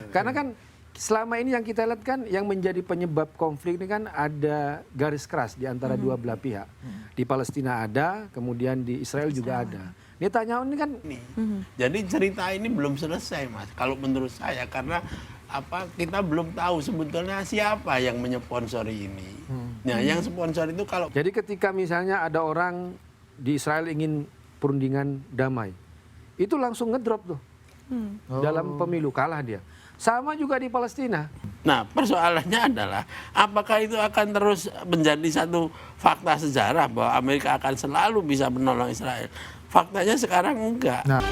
Karena kan selama ini yang kita lihat kan yang menjadi penyebab konflik ini kan ada garis keras di antara dua belah pihak. Di Palestina ada, kemudian di Israel juga ada. Netanyahu ini kan Jadi cerita ini belum selesai, Mas. Kalau menurut saya karena kita belum tahu sebetulnya siapa yang menyponsori ini. Nah, yang sponsor itu kalau jadi ketika misalnya ada orang di Israel ingin perundingan damai, itu langsung ngedrop tuh dalam pemilu, kalah dia. Sama juga di Palestina. Nah, persoalannya adalah apakah itu akan terus menjadi satu fakta sejarah bahwa Amerika akan selalu bisa menolong Israel. Faktanya sekarang enggak. Nah.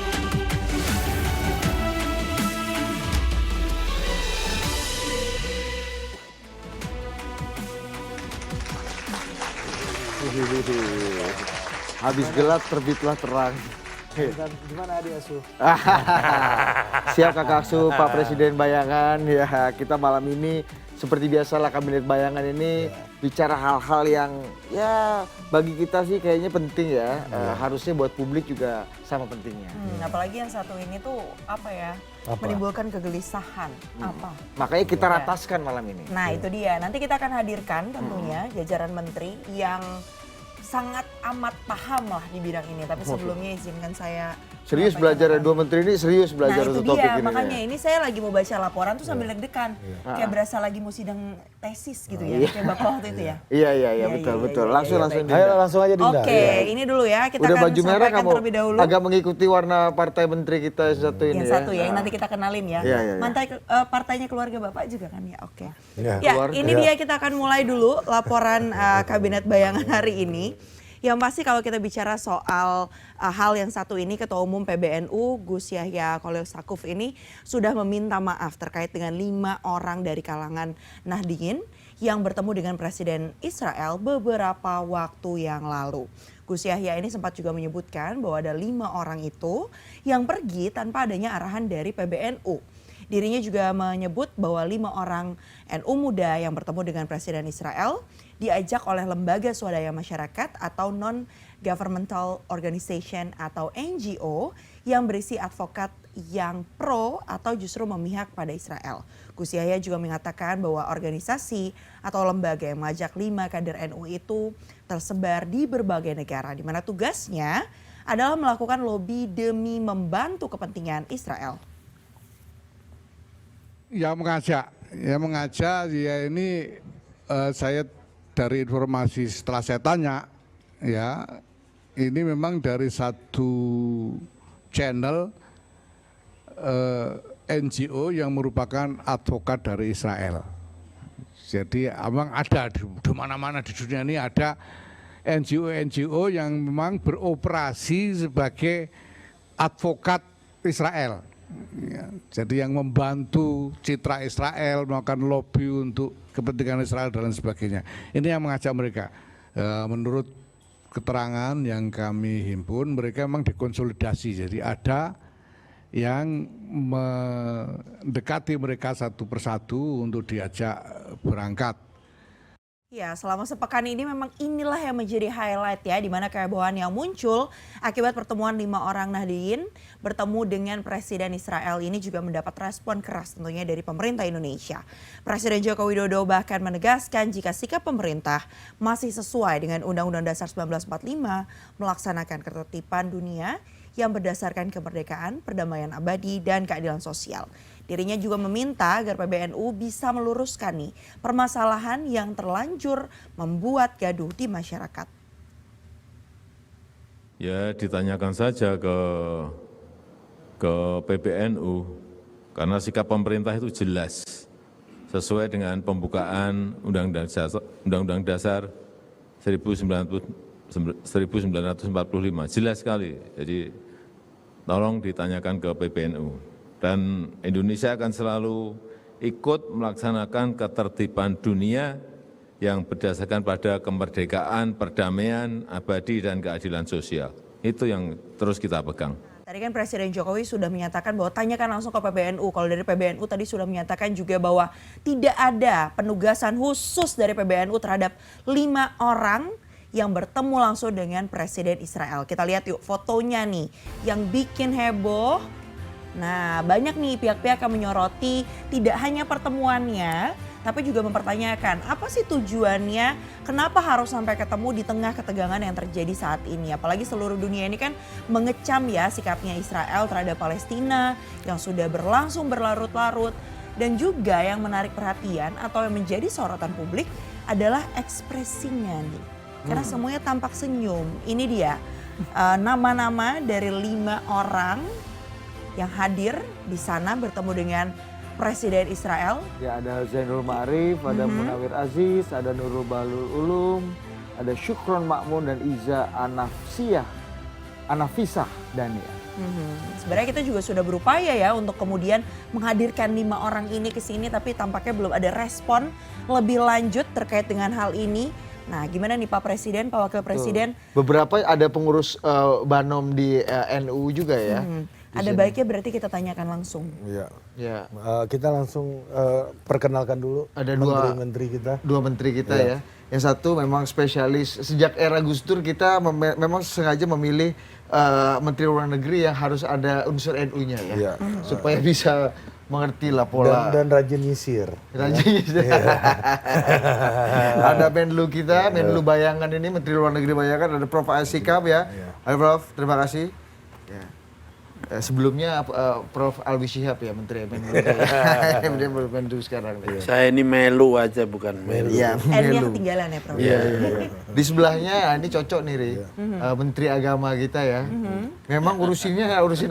Habis gelap terbitlah terang. Gimana Adi Asu? Siap Kakak Asu, Pak Presiden Bayangan. Ya, kita malam ini seperti biasalah Kabinet Bayangan ini bicara hal-hal yang ya bagi kita sih kayaknya penting ya. Harusnya buat publik juga sama pentingnya. Apalagi yang satu ini tuh menimbulkan kegelisahan. Makanya kita rataskan malam ini. Nah itu dia, nanti kita akan hadirkan tentunya jajaran menteri yang sangat amat paham lah di bidang ini. Tapi sebelumnya izinkan saya Serius belajar ya, dua menteri ini serius belajar itu untuk topik dia, ini. makanya ini saya lagi mau baca laporan tuh sambil deg-degan. Kayak berasa lagi mau sidang tesis gitu ya, kayak Bapak waktu itu ya. Iya, betul. Langsung Dinda. Ayo langsung aja Dinda. Oke, ini dulu ya, kita Udah akan baju merah sampaikan kamu terlebih dahulu. agak mengikuti warna partai menteri kita satu ini Yang satu ya, yang nanti kita kenalin ya. Iya. Partainya keluarga Bapak juga kan ya, oke. Iya. Ya, ini dia kita akan mulai dulu laporan Kabinet Bayangan hari ini. Yang pasti kalau kita bicara soal hal yang satu ini, Ketua Umum PBNU Gus Yahya Khalil Stakuf ini sudah meminta maaf terkait dengan 5 orang dari kalangan Nahdliyin yang bertemu dengan Presiden Israel beberapa waktu yang lalu. Gus Yahya ini sempat juga menyebutkan bahwa ada 5 orang itu yang pergi tanpa adanya arahan dari PBNU. Dirinya juga menyebut bahwa 5 orang NU muda yang bertemu dengan Presiden Israel diajak oleh lembaga swadaya masyarakat atau non-governmental organization atau NGO yang berisi advokat yang pro atau justru memihak pada Israel. Gus Yahya juga mengatakan bahwa organisasi atau lembaga yang mengajak 5 kader NU itu tersebar di berbagai negara, di mana tugasnya adalah melakukan lobby demi membantu kepentingan Israel. Ya mengajak ya ini saya dari informasi setelah saya tanya ya ini memang dari satu channel NGO yang merupakan advokat dari Israel. Jadi memang ada di mana-mana di dunia ini ada NGO yang memang beroperasi sebagai advokat Israel. Ya, jadi yang membantu citra Israel, melakukan lobby untuk kepentingan Israel dan lain sebagainya. Ini yang mengajak mereka. Menurut keterangan yang kami himpun, mereka memang dikonsolidasi. Jadi ada yang mendekati mereka satu persatu untuk diajak berangkat. Ya, selama sepekan ini memang inilah yang menjadi highlight ya, di mana kehebohan yang muncul akibat pertemuan 5 orang Nahdliyin bertemu dengan Presiden Israel ini juga mendapat respon keras tentunya dari pemerintah Indonesia. Presiden Joko Widodo bahkan menegaskan jika sikap pemerintah masih sesuai dengan Undang-Undang Dasar 1945 melaksanakan ketertiban dunia yang berdasarkan kemerdekaan, perdamaian abadi, dan keadilan sosial. Dirinya juga meminta agar PBNU bisa meluruskan nih permasalahan yang terlanjur membuat gaduh di masyarakat. Ya ditanyakan saja ke PBNU karena sikap pemerintah itu jelas sesuai dengan pembukaan Undang-Undang Dasar 1945 jelas sekali. Jadi tolong ditanyakan ke PBNU. Dan Indonesia akan selalu ikut melaksanakan ketertiban dunia yang berdasarkan pada kemerdekaan, perdamaian, abadi, dan keadilan sosial. Itu yang terus kita pegang. Tadi kan Presiden Jokowi sudah menyatakan bahwa tanyakan langsung ke PBNU. Kalau dari PBNU tadi sudah menyatakan juga bahwa tidak ada penugasan khusus dari PBNU terhadap 5 orang yang bertemu langsung dengan Presiden Israel. Kita lihat yuk fotonya nih yang bikin heboh. Nah, banyak nih pihak-pihak yang menyoroti tidak hanya pertemuannya, tapi juga mempertanyakan apa sih tujuannya, kenapa harus sampai ketemu di tengah ketegangan yang terjadi saat ini. Apalagi seluruh dunia ini kan mengecam ya sikapnya Israel terhadap Palestina yang sudah berlangsung berlarut-larut. Dan juga yang menarik perhatian atau yang menjadi sorotan publik adalah ekspresinya nih. Karena semuanya tampak senyum. Ini dia nama-nama dari 5 orang yang hadir di sana bertemu dengan Presiden Israel. Ya, ada Zainul Ma'arif, ada Munawir Aziz, ada Nurul Balul Ulum, ada Syukron Makmun dan Iza Anafisah Dania. Sebenarnya kita juga sudah berupaya ya untuk kemudian menghadirkan 5 orang ini ke sini, tapi tampaknya belum ada respon lebih lanjut terkait dengan hal ini. Nah, gimana nih Pak Presiden, Pak Wakil Presiden? Beberapa ada pengurus Banom di NU juga ya. Ada baiknya berarti kita tanyakan langsung. Iya. Ya. Kita langsung perkenalkan dulu Ada menteri-menteri kita. Dua menteri kita ya. Yang satu memang spesialis, sejak era Gus Dur kita memang sengaja memilih Menteri Luar Negeri yang harus ada unsur NU-nya ya. Iya. Supaya bisa mengerti lah pola. Dan rajin nyisir. Rajin. Ada Menlu kita, Menlu Bayangan ini, Menteri Luar Negeri Bayangan, ada Prof. Asikab ya. Halo Prof, terima kasih. Ya. Sebelumnya Prof. Alwi Shihab ya, Menteri Menlu. Dia Menlu sekarang. Saya ini melu aja bukan melu. Iya, N-nya Menlu. ketinggalan ya Prof. Iya. Di sebelahnya ini cocok nih Ri, Menteri Agama kita ya. Memang urusin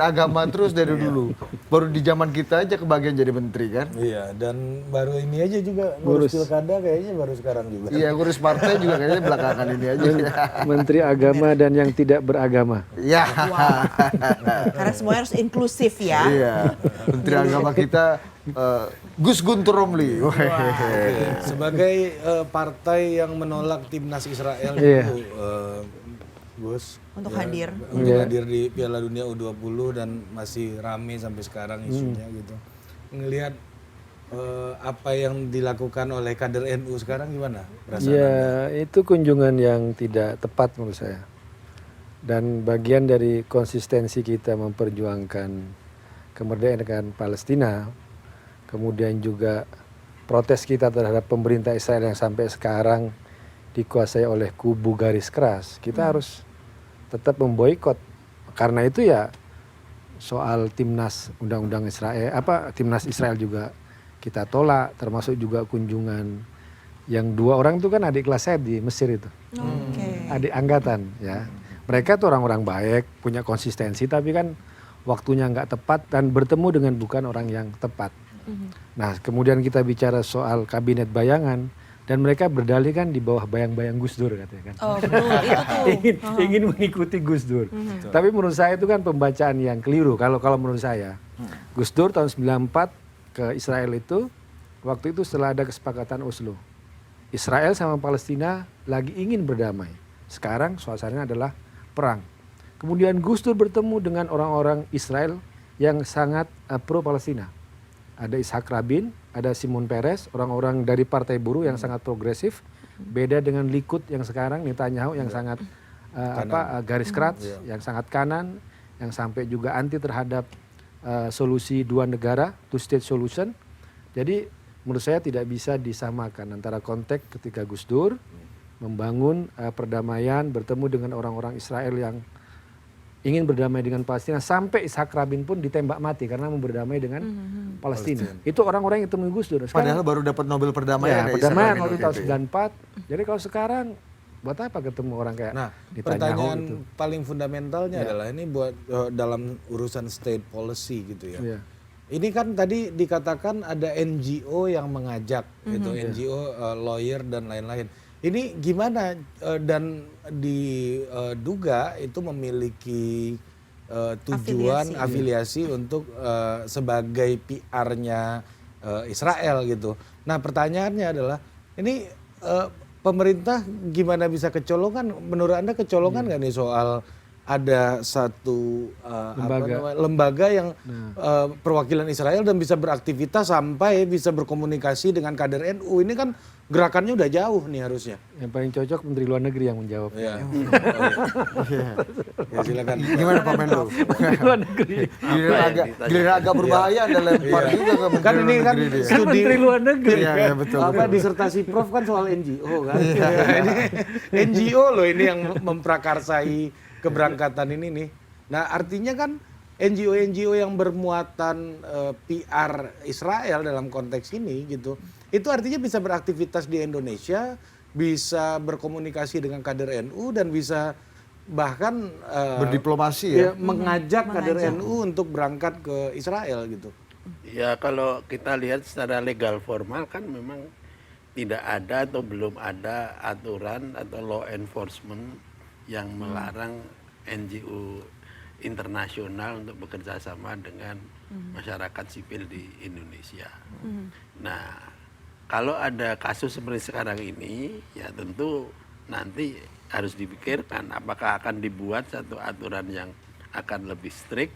agama terus dari dulu. Baru di zaman kita aja kebagian jadi menteri kan. Iya, dan baru ini aja juga ngurus pilkada kayaknya baru sekarang juga. Iya, ngurus partai juga kayaknya belakangan ini aja. Menteri Agama dan yang tidak beragama. Ya. Karena semuanya harus inklusif ya. Iya. Menteri Agama kita Gus Guntur Romli. Sebagai partai yang menolak timnas Israel Iya. itu, Gus, Untuk hadir. untuk hadir di Piala Dunia U20 dan masih rame sampai sekarang isunya gitu. Ngelihat apa yang dilakukan oleh kader NU sekarang gimana perasaan Anda? Ya, itu kunjungan yang tidak tepat menurut saya. Dan bagian dari konsistensi kita memperjuangkan kemerdekaan Palestina, kemudian juga protes kita terhadap pemerintah Israel yang sampai sekarang dikuasai oleh kubu garis keras, kita harus tetap memboikot. Karena itu ya soal timnas undang-undang Israel, timnas Israel juga kita tolak, termasuk juga kunjungan yang 2 orang itu kan adik kelas saya di Mesir itu, adik angkatan ya. Mereka tuh orang-orang baik, punya konsistensi, tapi kan waktunya nggak tepat dan bertemu dengan bukan orang yang tepat. Nah, kemudian kita bicara soal kabinet bayangan dan mereka berdalih kan di bawah bayang-bayang Gus Dur katanya kan. Oh betul, itu tuh. ingin mengikuti Gus Dur. Tapi menurut saya itu kan pembacaan yang keliru kalau menurut saya. Gus Dur tahun 94 ke Israel itu waktu itu setelah ada kesepakatan Oslo. Israel sama Palestina lagi ingin berdamai. Sekarang suasananya adalah perang. Kemudian Gus Dur bertemu dengan orang-orang Israel yang sangat pro Palestina. Ada Ishak Rabin, ada Simon Peres, orang-orang dari Partai Buruh yang sangat progresif. Beda dengan Likud yang sekarang, Netanyahu yang sangat garis keras, yang sangat kanan, yang sampai juga anti terhadap solusi 2 negara, two state solution. Jadi menurut saya tidak bisa disamakan antara konteks ketika Gus Dur membangun perdamaian, bertemu dengan orang-orang Israel yang ingin berdamai dengan Palestina, sampai Ishak Rabin pun ditembak mati karena mau berdamai dengan Palestina. Itu orang-orang yang temui Gus Dur. Padahal baru dapat Nobel perdamaian. Ya, perdamaian waktu tahun 94. Jadi kalau sekarang buat apa ketemu orang kayak Netanyahu Pertanyaan gitu. paling fundamentalnya adalah ini buat dalam urusan state policy gitu ya. Iya. Ini kan tadi dikatakan ada NGO yang mengajak gitu, NGO, lawyer dan lain-lain. Ini gimana dan diduga itu memiliki tujuan afiliasi untuk sebagai PR-nya Israel gitu. Nah pertanyaannya adalah ini pemerintah gimana bisa kecolongan? Menurut Anda kecolongan nggak nih soal ada satu Lembaga. lembaga yang perwakilan Israel dan bisa beraktivitas sampai bisa berkomunikasi dengan kader NU. Ini kan gerakannya udah jauh nih harusnya. Yang paling cocok Menteri Luar Negeri yang menjawab. Ya, ya silakan. Gimana Pak Menlu? Menteri Luar Negeri. Giliran agak berbahaya Anda lempar juga ke Menteri Kan ini Luar kan Negeri dia. Kan Menteri Luar Negeri. Iya, betul. Apa disertasi Prof kan soal NGO kan. Ini NGO loh ini yang memprakarsai keberangkatan ini nih. Nah, artinya kan NGO yang bermuatan PR Israel dalam konteks ini gitu. Itu artinya bisa beraktivitas di Indonesia, bisa berkomunikasi dengan kader NU dan bisa bahkan Berdiplomasi ya. mengajak kader NU untuk berangkat ke Israel gitu. Ya kalau kita lihat secara legal formal kan memang tidak ada atau belum ada aturan atau law enforcement yang melarang NGO internasional untuk bekerja sama dengan masyarakat sipil di Indonesia. Nah, kalau ada kasus seperti sekarang ini, ya tentu nanti harus dipikirkan apakah akan dibuat satu aturan yang akan lebih strict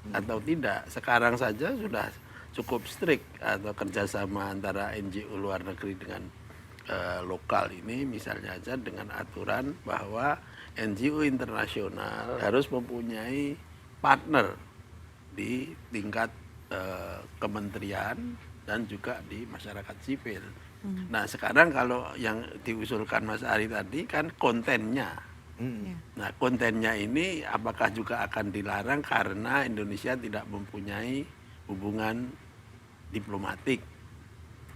atau tidak. Sekarang saja sudah cukup strict atau kerjasama antara NGO luar negeri dengan lokal ini, misalnya aja dengan aturan bahwa NGO internasional harus mempunyai partner di tingkat kementerian dan juga di masyarakat sipil. Nah sekarang kalau yang diusulkan Mas Ari tadi kan kontennya. Nah kontennya ini apakah juga akan dilarang karena Indonesia tidak mempunyai hubungan diplomatik?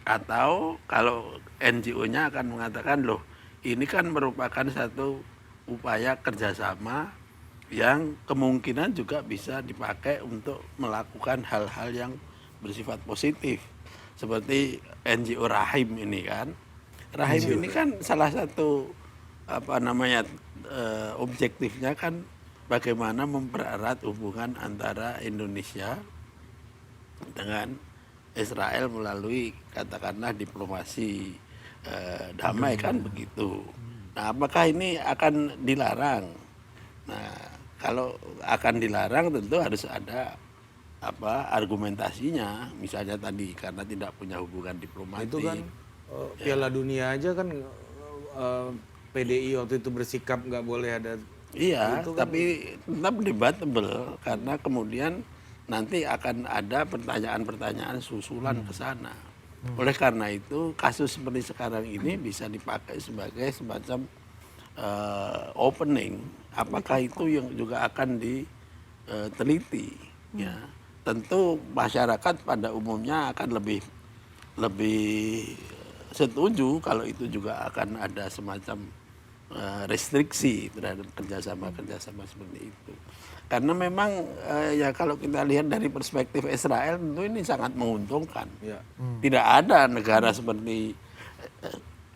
Atau kalau NGO-nya akan mengatakan loh ini kan merupakan satu upaya kerjasama yang kemungkinan juga bisa dipakai untuk melakukan hal-hal yang bersifat positif. Seperti NGO Rahim ini kan. Rahim ini kan salah satu objektifnya kan bagaimana mempererat hubungan antara Indonesia dengan Israel melalui katakanlah diplomasi damai kan begitu. Nah, apakah ini akan dilarang? Nah, kalau akan dilarang tentu harus ada argumentasinya, misalnya tadi karena tidak punya hubungan diplomatik. Itu kan Piala Dunia aja kan PDI waktu itu bersikap nggak boleh ada. Iya, itu kan, tapi tetap debatable karena kemudian nanti akan ada pertanyaan-pertanyaan susulan ke sana. Oleh karena itu kasus seperti sekarang ini bisa dipakai sebagai semacam opening. Apakah itu yang juga akan diteliti? Ya, tentu masyarakat pada umumnya akan lebih setuju kalau itu juga akan ada semacam restriksi terhadap kerjasama seperti itu. Karena memang ya kalau kita lihat dari perspektif Israel tentu ini sangat menguntungkan. Ya. Tidak ada negara seperti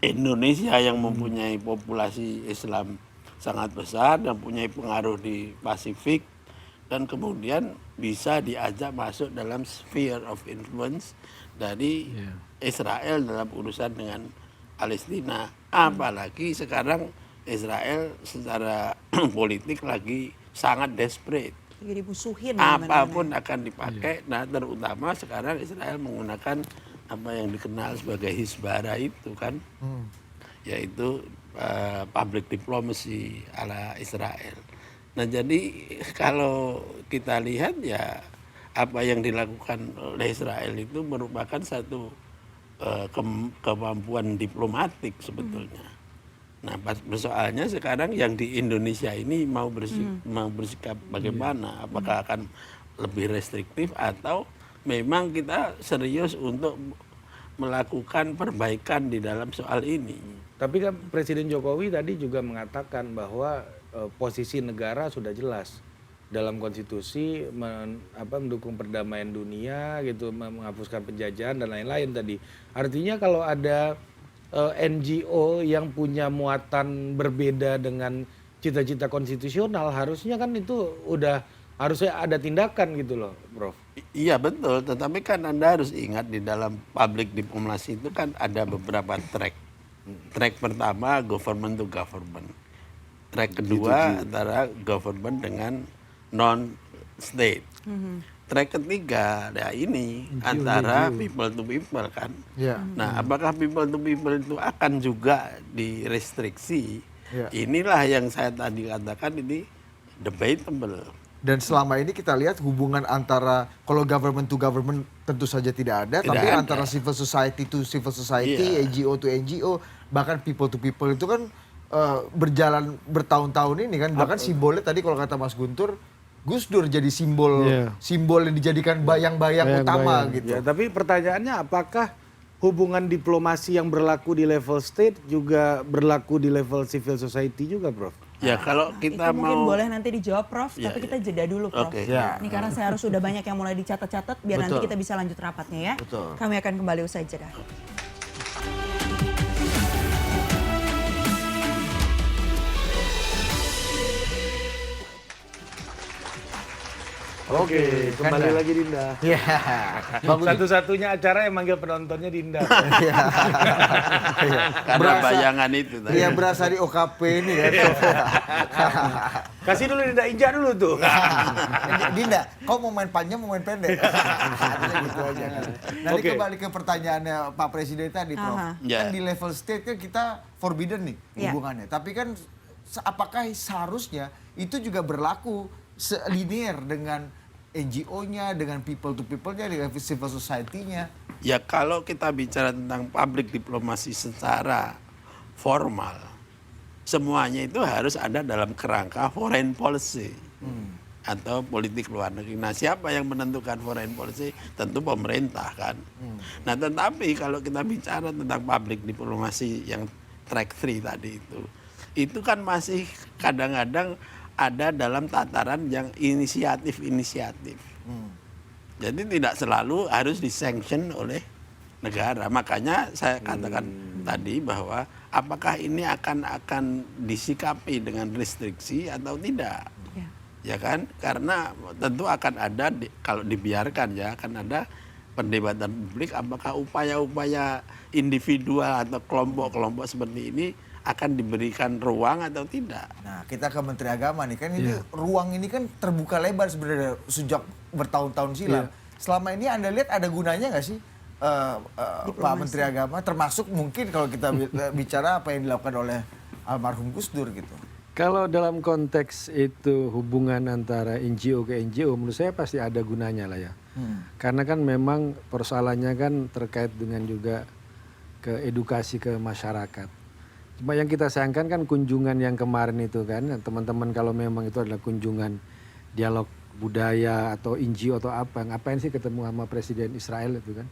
Indonesia yang mempunyai populasi Islam sangat besar dan punya pengaruh di Pasifik dan kemudian bisa diajak masuk dalam sphere of influence dari Israel dalam urusan dengan Palestina. Apalagi sekarang Israel secara politik lagi sangat desperate. Lagi dimusuhin. Apapun akan dipakai. Nah, terutama sekarang Israel menggunakan apa yang dikenal sebagai Hisbara itu kan, yaitu public diplomacy ala Israel. Nah, jadi kalau kita lihat ya apa yang dilakukan oleh Israel itu merupakan satu kemampuan diplomatik sebetulnya. Nah, persoalannya sekarang yang di Indonesia ini mau bersikap bagaimana? Apakah akan lebih restriktif atau memang kita serius untuk melakukan perbaikan di dalam soal ini? Tapi kan Presiden Jokowi tadi juga mengatakan bahwa posisi negara sudah jelas dalam konstitusi mendukung perdamaian dunia gitu, menghapuskan penjajahan dan lain-lain tadi. Artinya kalau ada NGO yang punya muatan berbeda dengan cita-cita konstitusional, harusnya kan itu harusnya ada tindakan gitu loh, Prof. Iya betul, tetapi kan Anda harus ingat di dalam public diplomasi itu kan ada beberapa track. Track pertama government to government. track kedua antara government dengan non state. Track ketiga ya ini antara people to people kan. Ya. Nah, apakah people to people itu akan juga direstriksi? Ya. Inilah yang saya tadi katakan ini debatable. Dan selama ini kita lihat hubungan antara kalau government to government tentu saja tidak ada, Tidak tapi ada. antara civil society to civil society, Iya. NGO to NGO, bahkan people to people itu kan berjalan bertahun-tahun ini kan. Bahkan simbolnya tadi kalau kata Mas Guntur, Gus Dur jadi simbol Iya. simbol yang dijadikan bayang-bayang utama Bayang-bayang. gitu. Ya, tapi pertanyaannya apakah hubungan diplomasi yang berlaku di level state juga berlaku di level civil society juga, Prof? Ya kalau Itu kita mungkin mau boleh nanti dijawab Prof, Ya, tapi ya. kita jeda dulu Prof. Oke. Ya. Ini karena saya harus sudah banyak yang mulai dicatat-catat biar nanti Betul. kita bisa lanjut rapatnya ya. Betul. Kami akan kembali usai jeda. Oke, kembali lagi Dinda. Iya. Bagus. Satu-satunya acara yang manggil penontonnya Dinda. Iya. karena Berasa- bayangan itu tadi. Iya berasa di OKP ini kan. Kasih dulu Dinda, injak dulu tuh. Dinda, kau mau main panjang mau main pendek? Gitu aja kan. Nanti Oke. kembali ke pertanyaannya Pak Presiden tadi, Prof. Aha. Ya. Kan di level state kan kita forbidden nih Ya. hubungannya. Tapi kan apakah seharusnya itu juga berlaku selinier dengan NGO-nya, dengan people to people-nya, dengan civil society-nya? Ya kalau kita bicara tentang public diplomasi secara formal, semuanya itu harus ada dalam kerangka foreign policy atau politik luar negeri. Nah, siapa yang menentukan foreign policy? Tentu pemerintah kan. Nah, tetapi kalau kita bicara tentang public diplomasi yang track 3 tadi itu kan masih kadang-kadang ada dalam tataran yang inisiatif-inisiatif. Jadi tidak selalu harus disanction oleh negara. Makanya saya katakan tadi bahwa apakah ini akan disikapi dengan restriksi atau tidak. Ya. Ya kan? Karena tentu akan ada kalau dibiarkan ya akan ada perdebatan publik apakah upaya-upaya individual atau kelompok-kelompok seperti ini akan diberikan ruang atau tidak. Nah, kita ke Menteri Agama nih kan ini ruang ini kan terbuka lebar sebenarnya sejak bertahun-tahun silam. Selama ini Anda lihat ada gunanya nggak sih Pak Menteri Agama, termasuk mungkin kalau kita bicara apa yang dilakukan oleh almarhum Gus Dur gitu. Kalau dalam konteks itu hubungan antara NGO ke NGO, menurut saya pasti ada gunanya lah ya. Karena kan memang persoalannya kan terkait dengan juga ke edukasi ke masyarakat. Cuma yang kita sayangkan kan kunjungan yang kemarin itu kan, teman-teman kalau memang itu adalah kunjungan dialog budaya atau NGO atau apa, ngapain sih ketemu sama Presiden Israel itu kan.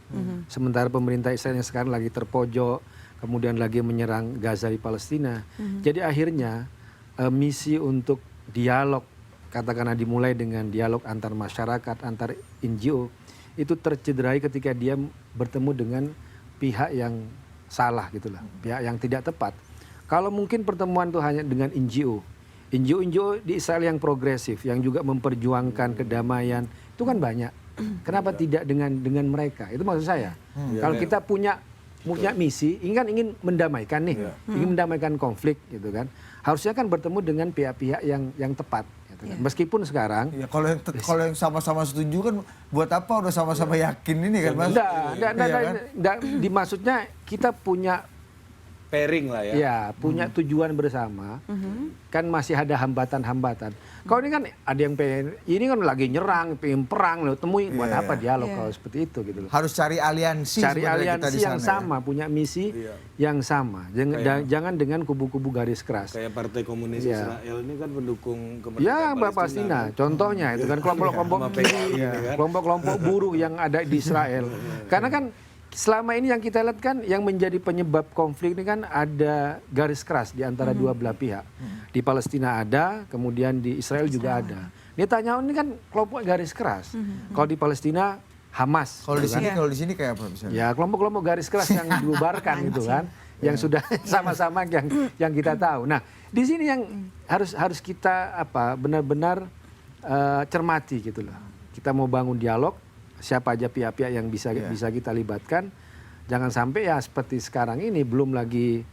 Sementara pemerintah Israel yang sekarang lagi terpojok, kemudian lagi menyerang Gaza di Palestina. Jadi akhirnya misi untuk dialog, katakanlah dimulai dengan dialog antar masyarakat, antar NGO, itu tercederai ketika dia bertemu dengan pihak yang salah gitu lah, pihak yang tidak tepat. Kalau mungkin pertemuan itu hanya dengan NGO di Israel yang progresif, yang juga memperjuangkan kedamaian, itu kan banyak. Kenapa tidak dengan mereka? Itu maksud saya. Kalau kita punya misi, ingin mendamaikan nih, ingin mendamaikan konflik gitu kan. Harusnya kan bertemu dengan pihak-pihak yang tepat. Gitu kan. Meskipun sekarang Ya, kalau yang sama-sama setuju kan buat apa udah sama-sama yakin ini kan Mas? Enggak, dimaksudnya kita punya Pairing lah ya. ya punya tujuan bersama, kan masih ada hambatan-hambatan. Kalau ini kan ada yang pengen, ini kan lagi nyerang, pengen perang, lo temui buat apa dialog kalau seperti itu gitu loh. Harus cari aliansi Cari sebenarnya kita aliansi di yang sana, sama, punya misi yang sama. Jangan dengan kubu-kubu garis keras. Kayak Partai Komunis Iya. Israel ini kan pendukung Ya, kemerdekaan Mbak Palestina, contohnya itu kan kelompok-kelompok Sama PKI ini kan. kelompok-kelompok buruh yang ada di Israel. Karena kan selama ini yang kita lihat kan yang menjadi penyebab konflik ini kan ada garis keras di antara dua belah pihak. Di Palestina ada, kemudian di Israel juga ada. Netanyahu ini kan kelompok garis keras. Kalau di Palestina Hamas. Kalau di gitu kan. sini, kalau di sini kayak apa misalnya? Ya kelompok-kelompok garis keras yang dibubarkan gitu kan, yang sudah sama-sama yang kita tahu. Nah di sini yang harus kita benar-benar cermati gitu loh. Kita mau bangun dialog, siapa aja pihak-pihak yang bisa kita libatkan. Jangan sampai ya seperti sekarang ini belum lagi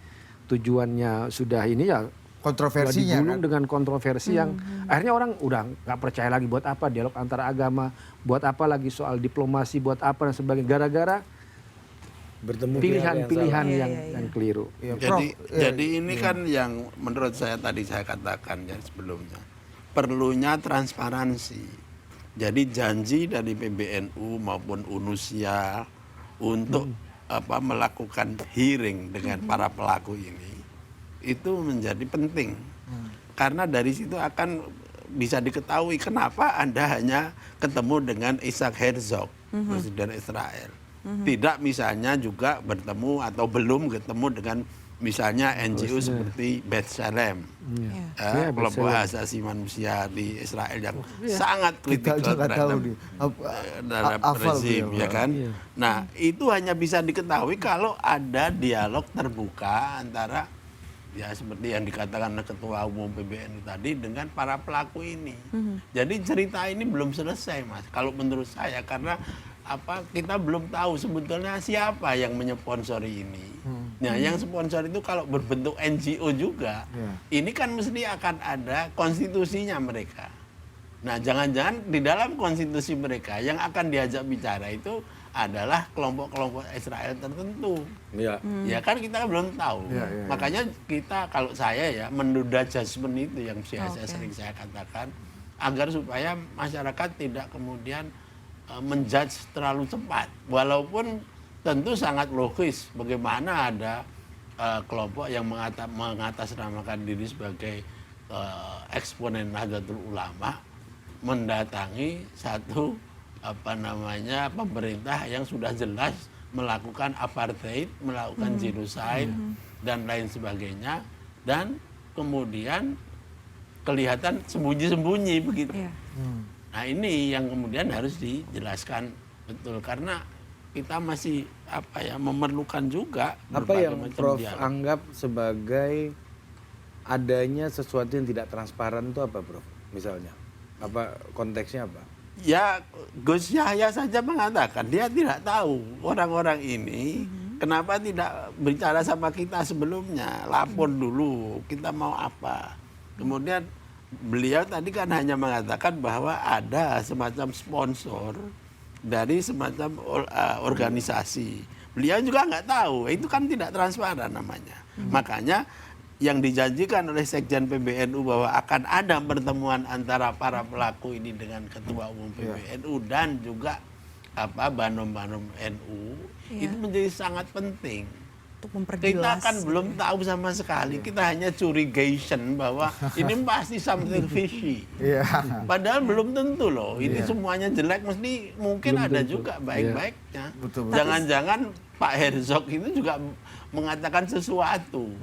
tujuannya sudah ini ya. kontroversinya digulung kan. dengan kontroversi yang akhirnya orang udah nggak percaya lagi buat apa dialog antara agama, buat apa lagi soal diplomasi, buat apa dan sebagainya, gara-gara Bertemu pilihan-pilihan Iya, yang, iya, iya. yang keliru. Ya, Prof, Jadi ini kan yang menurut saya tadi saya katakan ya sebelumnya, perlunya transparansi. Jadi janji dari PBNU maupun UNUSIA untuk melakukan hearing dengan para pelaku ini itu menjadi penting. Karena dari situ akan bisa diketahui kenapa Anda hanya ketemu dengan Isaac Herzog, Presiden Israel. Tidak misalnya juga bertemu atau belum ketemu dengan misalnya NGO seperti B'Tselem, Ya, kelompok B'Tselem. asasi manusia di Israel yang sangat kritikal Kita juga tahu terhadap, nih. terhadap Hafal rezim, beliau. ya kan? Nah, itu hanya bisa diketahui kalau ada dialog terbuka antara ya seperti yang dikatakan oleh Ketua Umum PBNU tadi dengan para pelaku ini. Jadi cerita ini belum selesai, Mas. Kalau menurut saya karena kita belum tahu sebetulnya siapa yang menyponsori ini. Nah, yang sponsor itu kalau berbentuk NGO juga, ini kan mesti akan ada konstitusinya mereka. Nah, jangan-jangan di dalam konstitusi mereka yang akan diajak bicara itu adalah kelompok-kelompok Israel tertentu. Ya. Ya kan kita belum tahu. Makanya kita kalau saya ya menunda judgement itu yang sering saya katakan agar supaya masyarakat tidak kemudian menjudge terlalu cepat. Walaupun tentu sangat logis bagaimana ada kelompok yang mengatasnamakan diri sebagai eksponen Nahdlatul Ulama mendatangi satu pemerintah yang sudah jelas melakukan apartheid, melakukan genocide dan lain sebagainya, dan kemudian kelihatan sembunyi-sembunyi begitu. Nah, ini yang kemudian harus dijelaskan betul karena kita masih memerlukan juga Apa yang berbagai macam Prof dialog. anggap sebagai adanya sesuatu yang tidak transparan itu apa, Prof? Misalnya, apa konteksnya apa? Ya, Gus Yahya saja mengatakan dia tidak tahu orang-orang ini kenapa tidak bicara sama kita sebelumnya, lapor dulu kita mau apa. Kemudian beliau tadi kan hanya mengatakan bahwa ada semacam sponsor dari semacam organisasi. Beliau juga nggak tahu, itu kan tidak transparan namanya. Makanya yang dijanjikan oleh Sekjen PBNU bahwa akan ada pertemuan antara para pelaku ini dengan Ketua Umum PBNU dan juga banom-banom NU itu menjadi sangat penting. Untuk memperjelas. Kita kan belum tahu sama sekali, kita hanya curigation bahwa ini pasti something fishy. Padahal belum tentu loh, ini semuanya jelek, mesti mungkin ada juga baik-baiknya. Jangan-jangan Pak Herzog itu juga mengatakan sesuatu.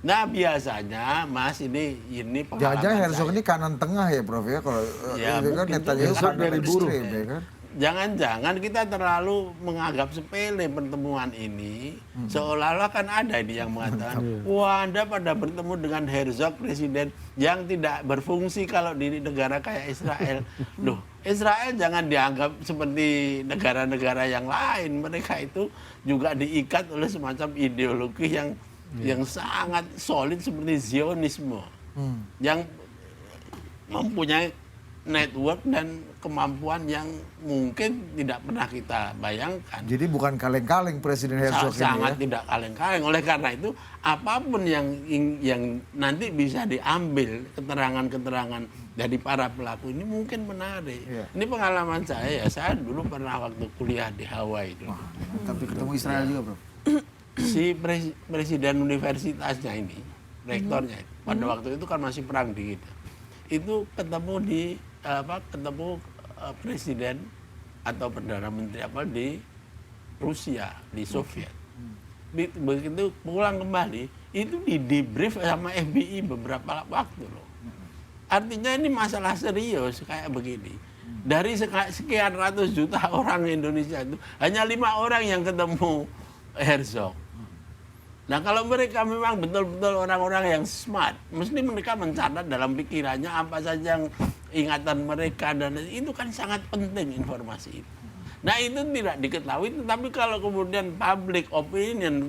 Nah, biasanya Mas ini pengalaman Jangan-jangan Herzog saya. ini kanan tengah ya Prof ya kalau Ya, itu kan mungkin Netanyahu juga. kanan Dari buruh. ekstrem, ya kan. Jangan-jangan kita terlalu menganggap sepele pertemuan ini, seolah-olah kan ada ini yang mengatakan, wah Anda pada bertemu dengan Herzog, presiden yang tidak berfungsi kalau di negara kayak Israel. Loh, Israel jangan dianggap seperti negara-negara yang lain. Mereka itu juga diikat oleh semacam ideologi yang sangat solid seperti Zionisme, yang mempunyai network dan kemampuan yang mungkin tidak pernah kita bayangkan. Jadi bukan kaleng-kaleng Presiden Herzog ini Sangat ya. tidak kaleng-kaleng. Oleh karena itu, apapun yang nanti bisa diambil keterangan-keterangan dari para pelaku ini mungkin menarik. Ini pengalaman saya ya. Saya dulu pernah waktu kuliah di Hawaii dulu. Tapi ketemu Israel juga Prof. Si presiden universitasnya ini, rektornya, pada waktu itu kan masih perang dingin. Itu ketemu presiden atau perdana menteri di Rusia, di Soviet. Begitu pulang kembali, itu di debrief sama FBI beberapa waktu loh. Artinya ini masalah serius kayak begini. Dari sekian ratus juta orang Indonesia itu hanya 5 orang yang ketemu Herzog. Nah, kalau mereka memang betul-betul orang-orang yang smart, mesti mereka mencatat dalam pikirannya apa saja yang ingatan mereka, dan itu kan sangat penting informasi itu. Nah itu tidak diketahui, tapi kalau kemudian public opinion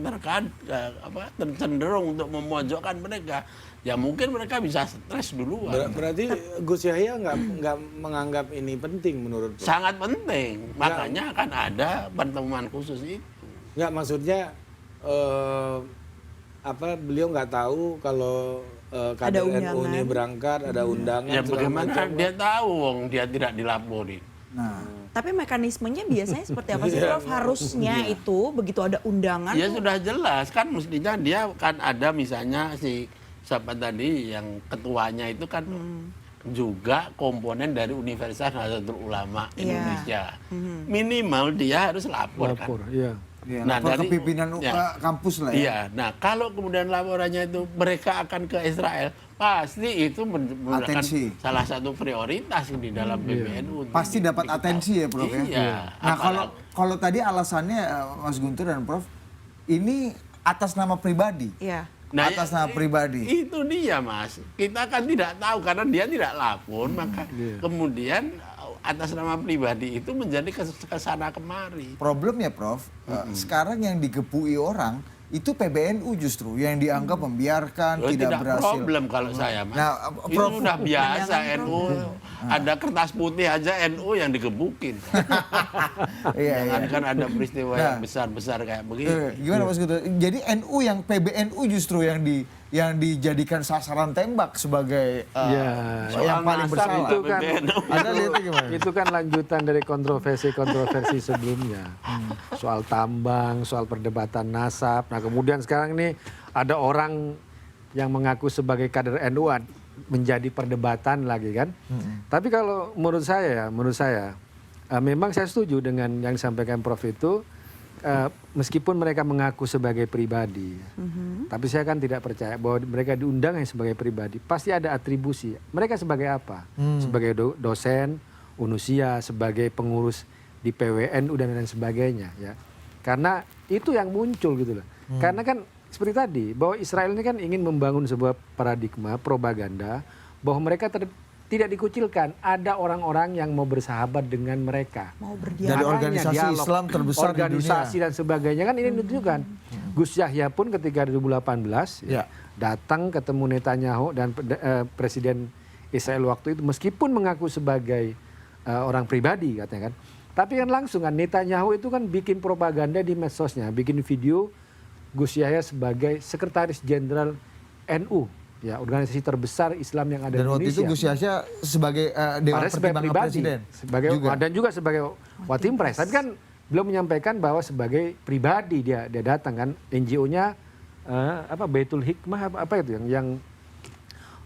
tercenderung untuk memojokkan mereka, ya mungkin mereka bisa stres duluan. Berarti Gus Yahya nggak menganggap ini penting menurut Prof? Sangat penting, makanya akan ada pertemuan khusus itu. Nggak, maksudnya beliau nggak tahu kalau kader NU ini berangkat, ada undangan. Ya segala bagaimana macam. dia tahu wong dia tidak dilaporin. Tapi mekanismenya biasanya seperti apa sih Prof? Harusnya itu begitu ada undangan Ya tuh, sudah jelas kan, mestinya dia kan ada misalnya si siapa tadi yang ketuanya itu kan juga komponen dari Universitas Nahdlatul Ulama Indonesia. Minimal dia harus lapor kan. Iya. Ya, Nah, lapor dari- ke pimpinan kampus lah ya. Iya, nah kalau kemudian laporannya itu mereka akan ke Israel, pasti itu merupakan Atensi. salah satu prioritas di dalam PBNU. Pasti dapat atensi ya Prof ya. Iya. Nah kalau tadi alasannya Mas Guntur dan Prof, ini atas nama pribadi. Iya. Nah, atas nama pribadi. Itu dia Mas. Kita kan tidak tahu karena dia tidak lapor, maka kemudian atas nama pribadi itu menjadi kesana kemari. Problemnya Prof, sekarang yang digebuki orang itu PBNU justru yang dianggap membiarkan, tidak berhasil. Problem kalau saya Mas. Nah, itu Prof, sudah biasa NU. Ada kertas putih aja NU yang digebukin. Iya, Jangan iya. kan ada peristiwa Nah. yang besar-besar kayak begitu. Gimana Mas Guntur? Jadi NU yang PBNU justru yang dijadikan sasaran tembak sebagai Ya, yang Soal paling nasab bersalah. itu kan PBNU. Anda lihatnya gimana? itu kan lanjutan dari kontroversi sebelumnya. Soal tambang, soal perdebatan nasab. Nah, kemudian sekarang ini ada orang yang mengaku sebagai kader NU menjadi perdebatan lagi kan. Tapi kalau menurut saya memang saya setuju dengan yang disampaikan Prof itu, meskipun mereka mengaku sebagai pribadi, tapi saya kan tidak percaya bahwa mereka diundang hanya sebagai pribadi. Pasti ada atribusi. Mereka sebagai apa? Sebagai dosen, unusia, sebagai pengurus di PWNU dan lain sebagainya. Ya, karena itu yang muncul gitu loh. Karena kan seperti tadi bahwa Israel ini kan ingin membangun sebuah paradigma propaganda bahwa mereka tidak dikucilkan. Ada orang-orang yang mau bersahabat dengan mereka. mau Dari berdialog. organisasi dialog, Islam terbesar di dunia. organisasi dan sebagainya kan ini menunjukkan. Gus Yahya pun ketika 2018 Ya. datang ketemu Netanyahu dan Presiden Israel waktu itu meskipun mengaku sebagai orang pribadi katanya kan. Tapi kan langsung kan Netanyahu itu kan bikin propaganda di medsosnya, bikin video Gus Yahya sebagai Sekretaris Jenderal NU, ya organisasi terbesar Islam yang ada Dan di waktu itu Indonesia. Gus Yahya sebagai Dewan Padahal sebagai Pertimbangan pribadi, Presiden juga. Dan juga sebagai Watim Pres. Tapi kan beliau menyampaikan bahwa sebagai pribadi dia datang kan, NGO-nya Baitul Hikmah apa itu yang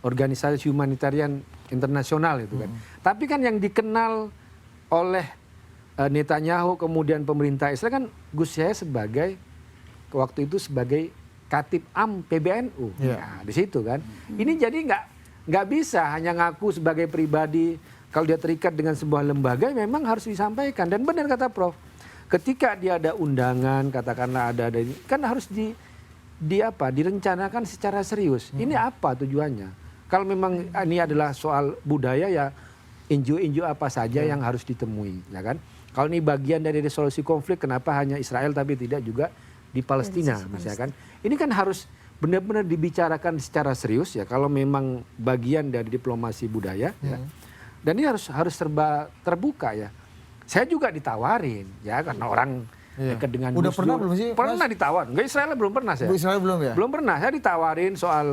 organisasi humanitarian internasional itu kan. Tapi kan yang dikenal oleh Netanyahu kemudian pemerintah Israel kan Gus Yahya sebagai waktu itu sebagai Katib Am PBNU. Nah, di situ kan. Ini jadi nggak bisa hanya ngaku sebagai pribadi. Kalau dia terikat dengan sebuah lembaga memang harus disampaikan. Dan benar kata Prof, ketika dia ada undangan katakanlah ada kan harus direncanakan secara serius. Ini apa tujuannya? Kalau memang ini adalah soal budaya ya NGO apa saja yang harus ditemui, ya kan? Kalau ini bagian dari resolusi konflik, kenapa hanya Israel tapi tidak juga di Palestina, misalkan? Ini kan harus benar-benar dibicarakan secara serius ya. Kalau memang bagian dari diplomasi budaya, ya. Dan ini harus serba terbuka ya. Saya juga ditawarin ya karena orang dekat dengan Udah Gus pernah Dur. belum sih, Pernah ditawarin. Enggak, Israel belum pernah saya. Israel belum ya? Belum pernah. Saya ditawarin soal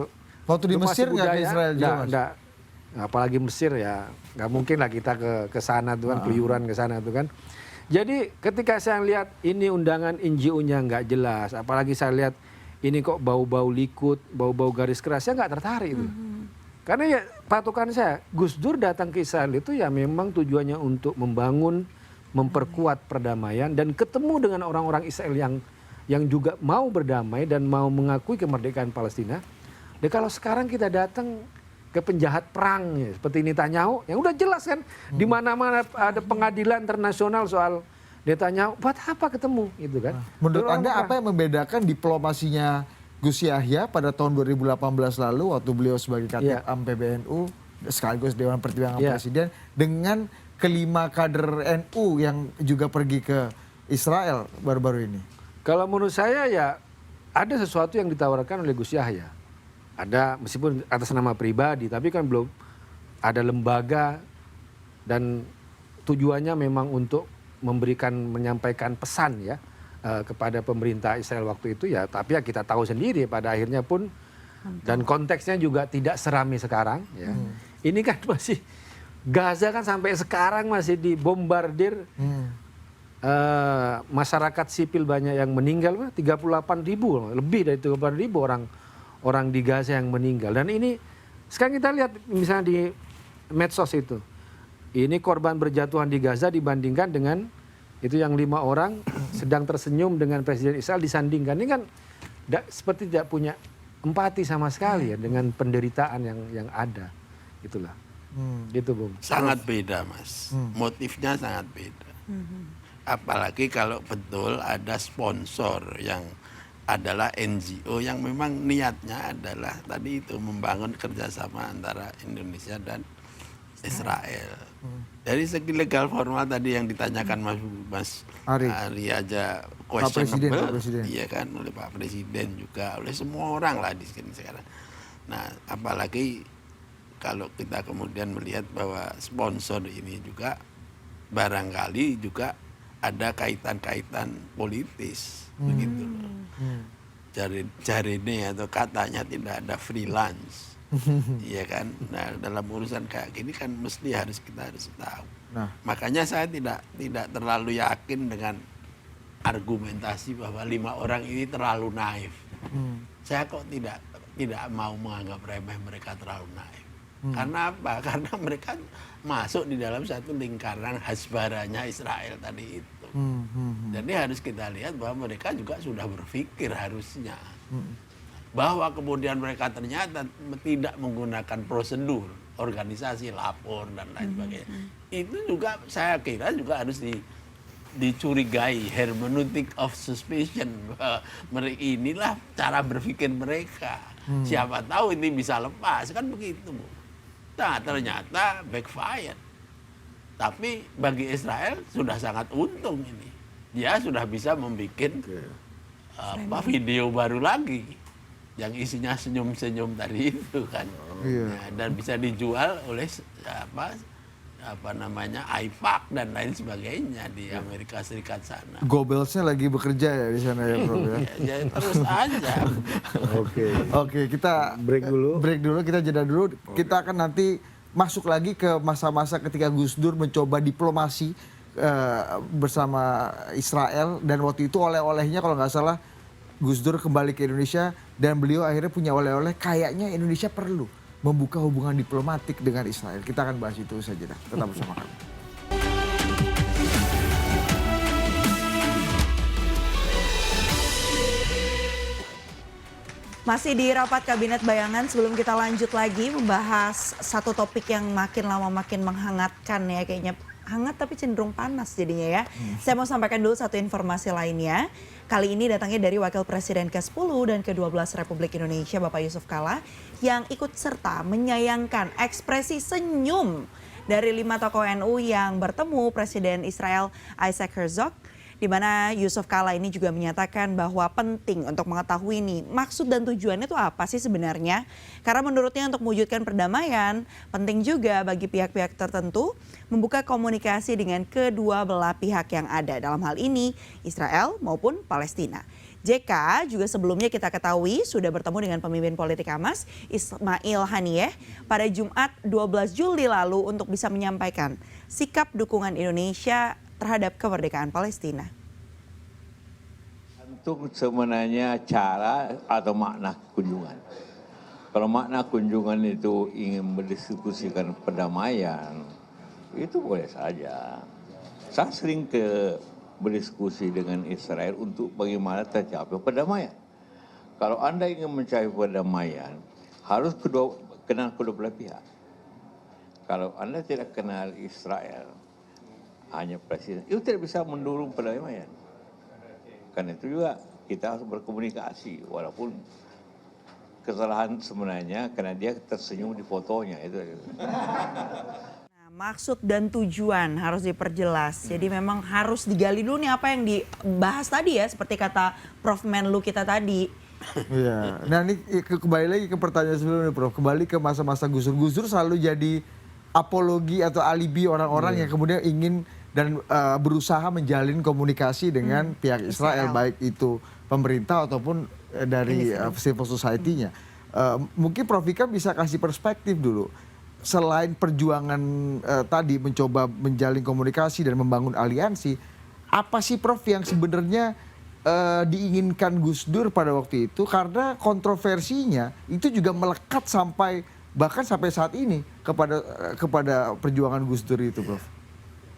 Waktu di diplomasi Mesir nggak ke Israel juga, Mas? Enggak. Apalagi Mesir ya, nggak mungkin lah kita ke sana tuh kan, keluyuran ke sana tuh kan. Jadi ketika saya lihat ini undangan NGO-nya nggak jelas, apalagi saya lihat ini kok bau-bau Likud, bau-bau garis keras, saya nggak tertarik itu. Karena ya patokan saya, Gus Dur datang ke Israel itu ya memang tujuannya untuk membangun, memperkuat perdamaian dan ketemu dengan orang-orang Israel yang juga mau berdamai dan mau mengakui kemerdekaan Palestina. Dan kalau sekarang kita datang ke penjahat perang ya, seperti Netanyahu, yang udah jelas kan di mana-mana ada pengadilan internasional soal Netanyahu, buat apa ketemu gitu kan? Menurut Orang Anda perang. apa yang membedakan diplomasinya Gus Yahya pada tahun 2018 lalu waktu beliau sebagai Katib Iya. Am PBNU sekaligus Dewan Pertimbangan Iya. Presiden dengan kelima kader NU yang juga pergi ke Israel baru-baru ini? Kalau menurut saya ya ada sesuatu yang ditawarkan oleh Gus Yahya. Ada meskipun atas nama pribadi, tapi kan belum ada lembaga dan tujuannya memang untuk menyampaikan pesan ya kepada pemerintah Israel waktu itu ya. Tapi ya kita tahu sendiri pada akhirnya pun dan konteksnya juga tidak seramai sekarang ya. Ini kan masih Gaza kan sampai sekarang masih dibombardir. Masyarakat sipil banyak yang meninggal, 38.000 lebih dari 38.000 orang di Gaza yang meninggal. Dan ini sekarang kita lihat misalnya di medsos itu, ini korban berjatuhan di Gaza dibandingkan dengan itu yang 5 orang sedang tersenyum dengan Presiden Israel disandingkan. Ini kan seperti tidak punya empati sama sekali ya dengan penderitaan yang ada, itulah. Gitu Bung. Sangat beda Mas, motifnya sangat beda. Apalagi kalau betul ada sponsor yang adalah NGO yang memang niatnya adalah tadi itu membangun kerjasama antara Indonesia dan Israel. Dari segi legal formal tadi yang ditanyakan Mas Ari aja questionable, iya kan, oleh Pak Presiden juga, oleh semua orang lah di sini sekarang. Nah, apalagi kalau kita kemudian melihat bahwa sponsor ini juga barangkali juga ada kaitan-kaitan politis, begitu loh. Jarine atau katanya tidak ada freelance. Iya kan. Nah, dalam urusan kayak gini kan mesti kita harus tahu. Nah, makanya saya tidak terlalu yakin dengan argumentasi bahwa 5 orang ini terlalu naif. Saya kok tidak mau menganggap remeh mereka terlalu naif. Karena apa? Karena mereka masuk di dalam satu lingkaran hasbaranya Israel tadi itu. Jadi harus kita lihat bahwa mereka juga sudah berpikir harusnya. Bahwa kemudian mereka ternyata tidak menggunakan prosedur organisasi, lapor dan lain sebagainya. Itu juga saya kira juga harus dicurigai, hermeneutic of suspicion. Inilah cara berpikir mereka. Siapa tahu ini bisa lepas, kan begitu Bu. Nah, ternyata backfire. Tapi bagi Israel sudah sangat untung ini. Dia sudah bisa membuat video baru lagi yang isinya senyum-senyum tadi itu kan. Nah, dan bisa dijual oleh IPAC dan lain sebagainya di Amerika Serikat sana. Goebbelsnya lagi bekerja ya di sana ya Bro ya. Ya, terus aja. Oke, kita break dulu, kita jeda dulu. Kita akan nanti masuk lagi ke masa-masa ketika Gus Dur mencoba diplomasi bersama Israel, dan waktu itu oleh-olehnya kalau nggak salah Gus Dur kembali ke Indonesia dan beliau akhirnya punya oleh-oleh, kayaknya Indonesia perlu membuka hubungan diplomatik dengan Israel. Kita akan bahas itu saja. Tetap bersama kami. Masih di rapat Kabinet Bayangan, sebelum kita lanjut lagi membahas satu topik yang makin lama makin menghangatkan ya, kayaknya hangat tapi cenderung panas jadinya ya. Saya mau sampaikan dulu satu informasi lainnya. Kali ini datangnya dari Wakil Presiden ke-10 dan ke-12 Republik Indonesia Bapak Yusuf Kalla yang ikut serta menyayangkan ekspresi senyum dari 5 tokoh NU yang bertemu Presiden Israel Isaac Herzog, di mana Yusuf Kalla ini juga menyatakan bahwa penting untuk mengetahui nih maksud dan tujuannya itu apa sih sebenarnya. Karena menurutnya untuk mewujudkan perdamaian penting juga bagi pihak-pihak tertentu membuka komunikasi dengan kedua belah pihak yang ada. Dalam hal ini Israel maupun Palestina. JK juga sebelumnya kita ketahui sudah bertemu dengan pemimpin politik Hamas Ismail Haniyeh pada Jumat 12 Juli lalu untuk bisa menyampaikan sikap dukungan Indonesia terhadap kemerdekaan Palestina. Untuk sebenarnya cara atau makna kunjungan. Kalau makna kunjungan itu ingin mendiskusikan perdamaian, itu boleh saja. Saya sering berdiskusi dengan Israel untuk bagaimana tercapai perdamaian. Kalau Anda ingin mencapai perdamaian, harus kenal kedua belah pihak. Kalau Anda tidak kenal Israel, hanya presiden, itu tidak bisa mendorong perdamaian. Karena itu juga kita harus berkomunikasi, walaupun kesalahan sebenarnya karena dia tersenyum di fotonya itu. Maksud dan tujuan harus diperjelas. Jadi memang harus digali dulu nih apa yang dibahas tadi ya, seperti kata Prof Menlu kita tadi. Iya. Nah ini kembali lagi ke pertanyaan sebelumnya Prof. Kembali ke masa-masa Gus Dur selalu jadi apologi atau alibi orang-orang yang kemudian ingin dan berusaha menjalin komunikasi dengan pihak Israel, baik itu pemerintah ataupun dari civil society-nya. Mungkin Prof Ikam bisa kasih perspektif dulu. Selain perjuangan tadi mencoba menjalin komunikasi dan membangun aliansi, apa sih Prof yang sebenarnya diinginkan Gus Dur pada waktu itu? Karena kontroversinya itu juga melekat bahkan sampai saat ini kepada perjuangan Gus Dur itu, Prof.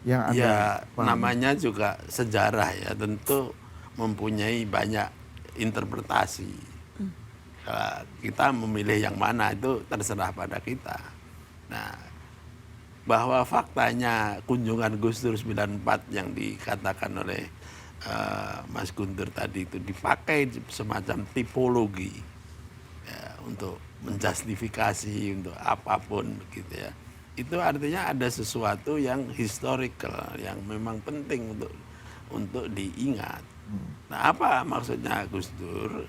Yang ya namanya juga sejarah ya, tentu mempunyai banyak interpretasi. Kita memilih yang mana itu terserah pada kita. Nah, bahwa faktanya kunjungan Gus Dur 94 yang dikatakan oleh Mas Guntur tadi itu dipakai semacam tipologi ya, untuk menjustifikasi untuk apapun gitu ya. Itu artinya ada sesuatu yang historical yang memang penting untuk diingat. Nah, apa maksudnya Gus Dur?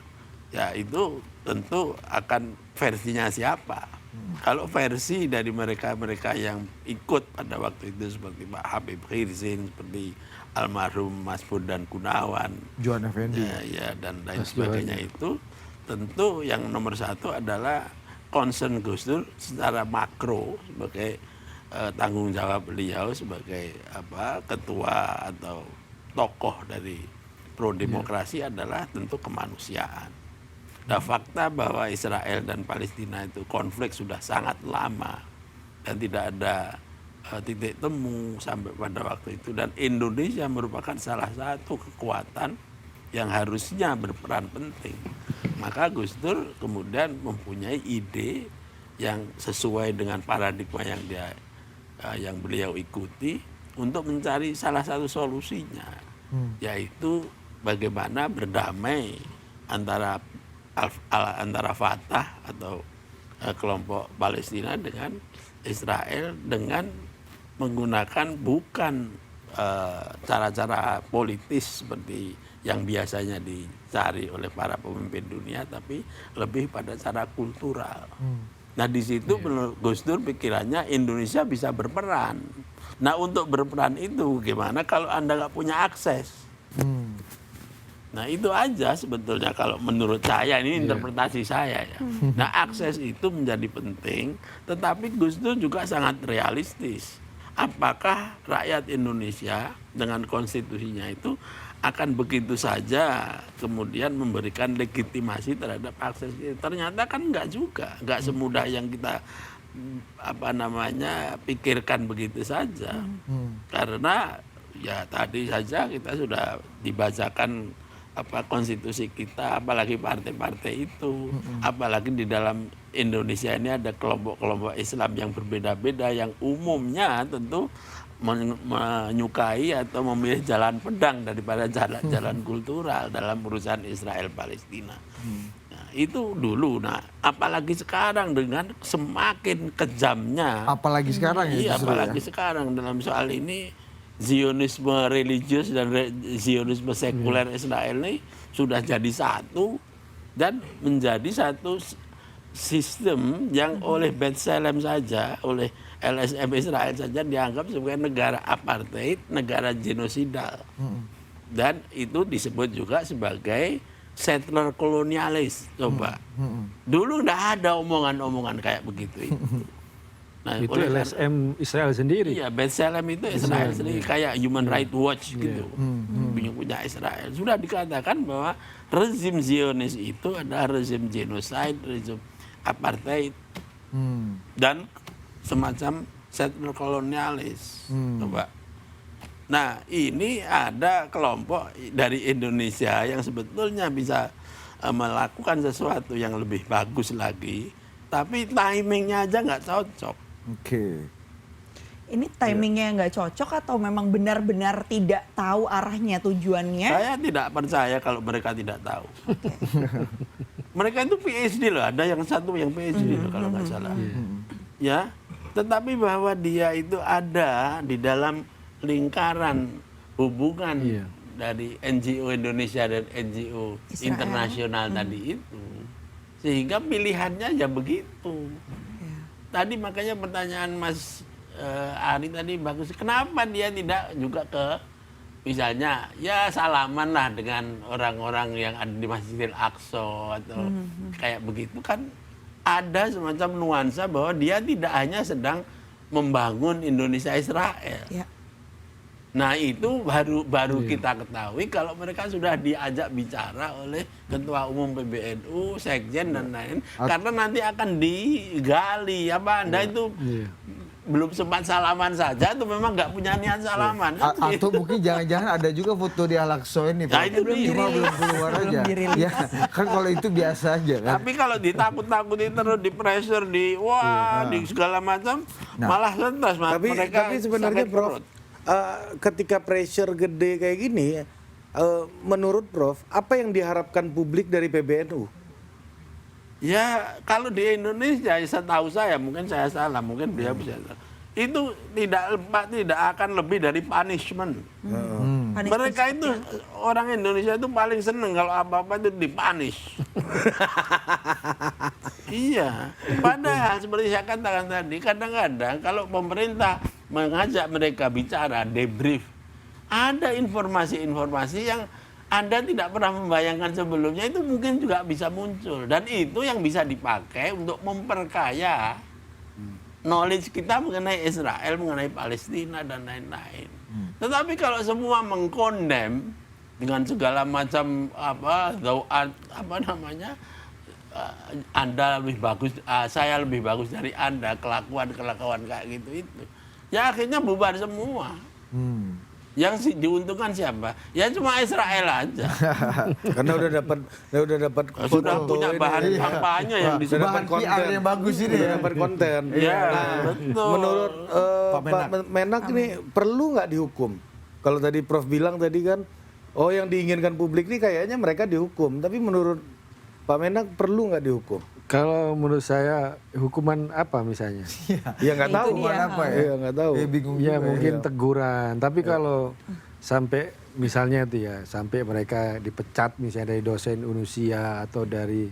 Ya itu tentu akan versinya siapa. Kalau versi dari mereka-mereka yang ikut pada waktu itu seperti Pak Habib Khirzin, seperti almarhum Mas Bondan Gunawan, Johan Effendi, ya dan lain sebagainya itu, tentu yang nomor satu adalah concern Gus Dur secara makro sebagai tanggung jawab beliau sebagai ketua atau tokoh dari pro demokrasi adalah tentu kemanusiaan. Nah, fakta bahwa Israel dan Palestina itu konflik sudah sangat lama dan tidak ada titik temu sampai pada waktu itu, dan Indonesia merupakan salah satu kekuatan yang harusnya berperan penting. Maka Gus Dur kemudian mempunyai ide yang sesuai dengan paradigma yang beliau ikuti untuk mencari salah satu solusinya, yaitu bagaimana berdamai antara Fatah atau kelompok Palestina dengan Israel dengan menggunakan bukan cara-cara politis seperti yang biasanya dicari oleh para pemimpin dunia, tapi lebih pada cara kultural. Nah di situ menurut Gus Dur pikirannya Indonesia bisa berperan. Nah untuk berperan itu gimana kalau Anda nggak punya akses? Nah itu aja sebetulnya kalau menurut saya, ini interpretasi saya ya. Nah akses itu menjadi penting, tetapi Gus Dur juga sangat realistis. Apakah rakyat Indonesia dengan konstitusinya itu akan begitu saja kemudian memberikan legitimasi terhadap akses itu? Ternyata kan enggak juga, enggak semudah yang kita pikirkan begitu saja. Karena ya tadi saja kita sudah dibacakan konstitusi kita, apalagi partai-partai itu, apalagi di dalam Indonesia ini ada kelompok-kelompok Islam yang berbeda-beda yang umumnya tentu menyukai atau memilih jalan pedang daripada jalan kultural dalam urusan Israel Palestina. Nah, itu dulu. Nah, apalagi sekarang dengan semakin kejamnya. Apalagi sekarang ya. Iya, apalagi sekarang dalam soal ini Zionisme religius dan Zionisme sekuler Israel ini sudah jadi satu dan menjadi satu sistem yang oleh B'Tselem saja, oleh LSM Israel saja dianggap sebagai negara apartheid, negara genosidal. Dan itu disebut juga sebagai settler kolonialis. Coba. Dulu enggak ada omongan-omongan kayak begitu itu. Nah, itu LSM Israel sendiri. Iya, B'Tselem itu Israel sendiri, kayak Human Rights Watch gitu. Punya Israel. Sudah dikatakan bahwa rezim Zionis itu adalah rezim genocide, rezim apartheid, dan semacam settler kolonialis. Coba. Nah, ini ada kelompok dari Indonesia yang sebetulnya bisa melakukan sesuatu yang lebih bagus lagi, tapi timingnya aja nggak cocok. Oke. Ini timingnya nggak cocok atau memang benar-benar tidak tahu arahnya, tujuannya? Saya tidak percaya kalau mereka tidak tahu. Mereka itu PhD loh, ada yang satu yang PhD loh kalau nggak salah. Ya, Tetapi bahwa dia itu ada di dalam lingkaran hubungan dari NGO Indonesia dan NGO Israel. internasional tadi itu, sehingga pilihannya ya begitu. Tadi makanya pertanyaan Mas Ari tadi bagus, kenapa dia tidak juga ke misalnya ya salaman lah dengan orang-orang yang ada di Masjidil Aqsa atau kayak begitu, kan ada semacam nuansa bahwa dia tidak hanya sedang membangun Indonesia Israel. Ya. Nah itu baru kita ketahui kalau mereka sudah diajak bicara oleh Ketua Umum PBNU, Sekjen dan lain, karena nanti akan digali apa Anda itu belum sempat salaman saja atau memang nggak punya niat salaman. Kan Atau gitu. mungkin jangan-jangan ada juga foto di Al-Aqsa ini, Nah, Pak. itu Cuma belum keluar aja. Ya, kan kalau itu biasa aja kan. Tapi kalau ditakut-takuti terus, di pressure, di di segala macam, malah lantas mereka Tapi sebenarnya sakit Prof, perut. ketika pressure gede kayak gini, menurut Prof, apa yang diharapkan publik dari PBNU? Ya kalau di Indonesia, setahu saya, mungkin saya salah, mungkin dia bisa salah. Itu tidak akan lebih dari punishment. Mereka itu orang Indonesia itu paling seneng kalau apa-apa itu dipunish. Iya. Padahal seperti saya katakan tadi, kadang-kadang kalau pemerintah mengajak mereka bicara, debrief, ada informasi-informasi yang Anda tidak pernah membayangkan sebelumnya, itu mungkin juga bisa muncul. Dan itu yang bisa dipakai untuk memperkaya knowledge kita mengenai Israel, mengenai Palestina dan lain-lain. Tetapi kalau semua mengkondem dengan segala macam Anda lebih bagus, saya lebih bagus dari Anda, kelakuan kayak gitu itu, ya akhirnya bubar semua. Yang diuntungkan siapa? Ya cuma Israel aja. Karena udah dapat Sudah foto punya ini. bahan kampanye yang Udah disebut. dapat Bahan PR yang bagus ini Udah ya. dapat konten. Iya, Nah, betul. menurut Pak Menak ini perlu nggak dihukum? Kalau tadi Prof bilang tadi kan, oh yang diinginkan publik ini kayaknya mereka dihukum. Tapi menurut Pak Menak perlu nggak dihukum? Kalau menurut saya hukuman apa misalnya? Ya nggak Itu tahu. dia. Apa ya? Iya nggak tahu. Bingung Ya juga mungkin ya. teguran. Tapi kalau sampai misalnya itu ya, sampai mereka dipecat misalnya dari dosen Unusia atau dari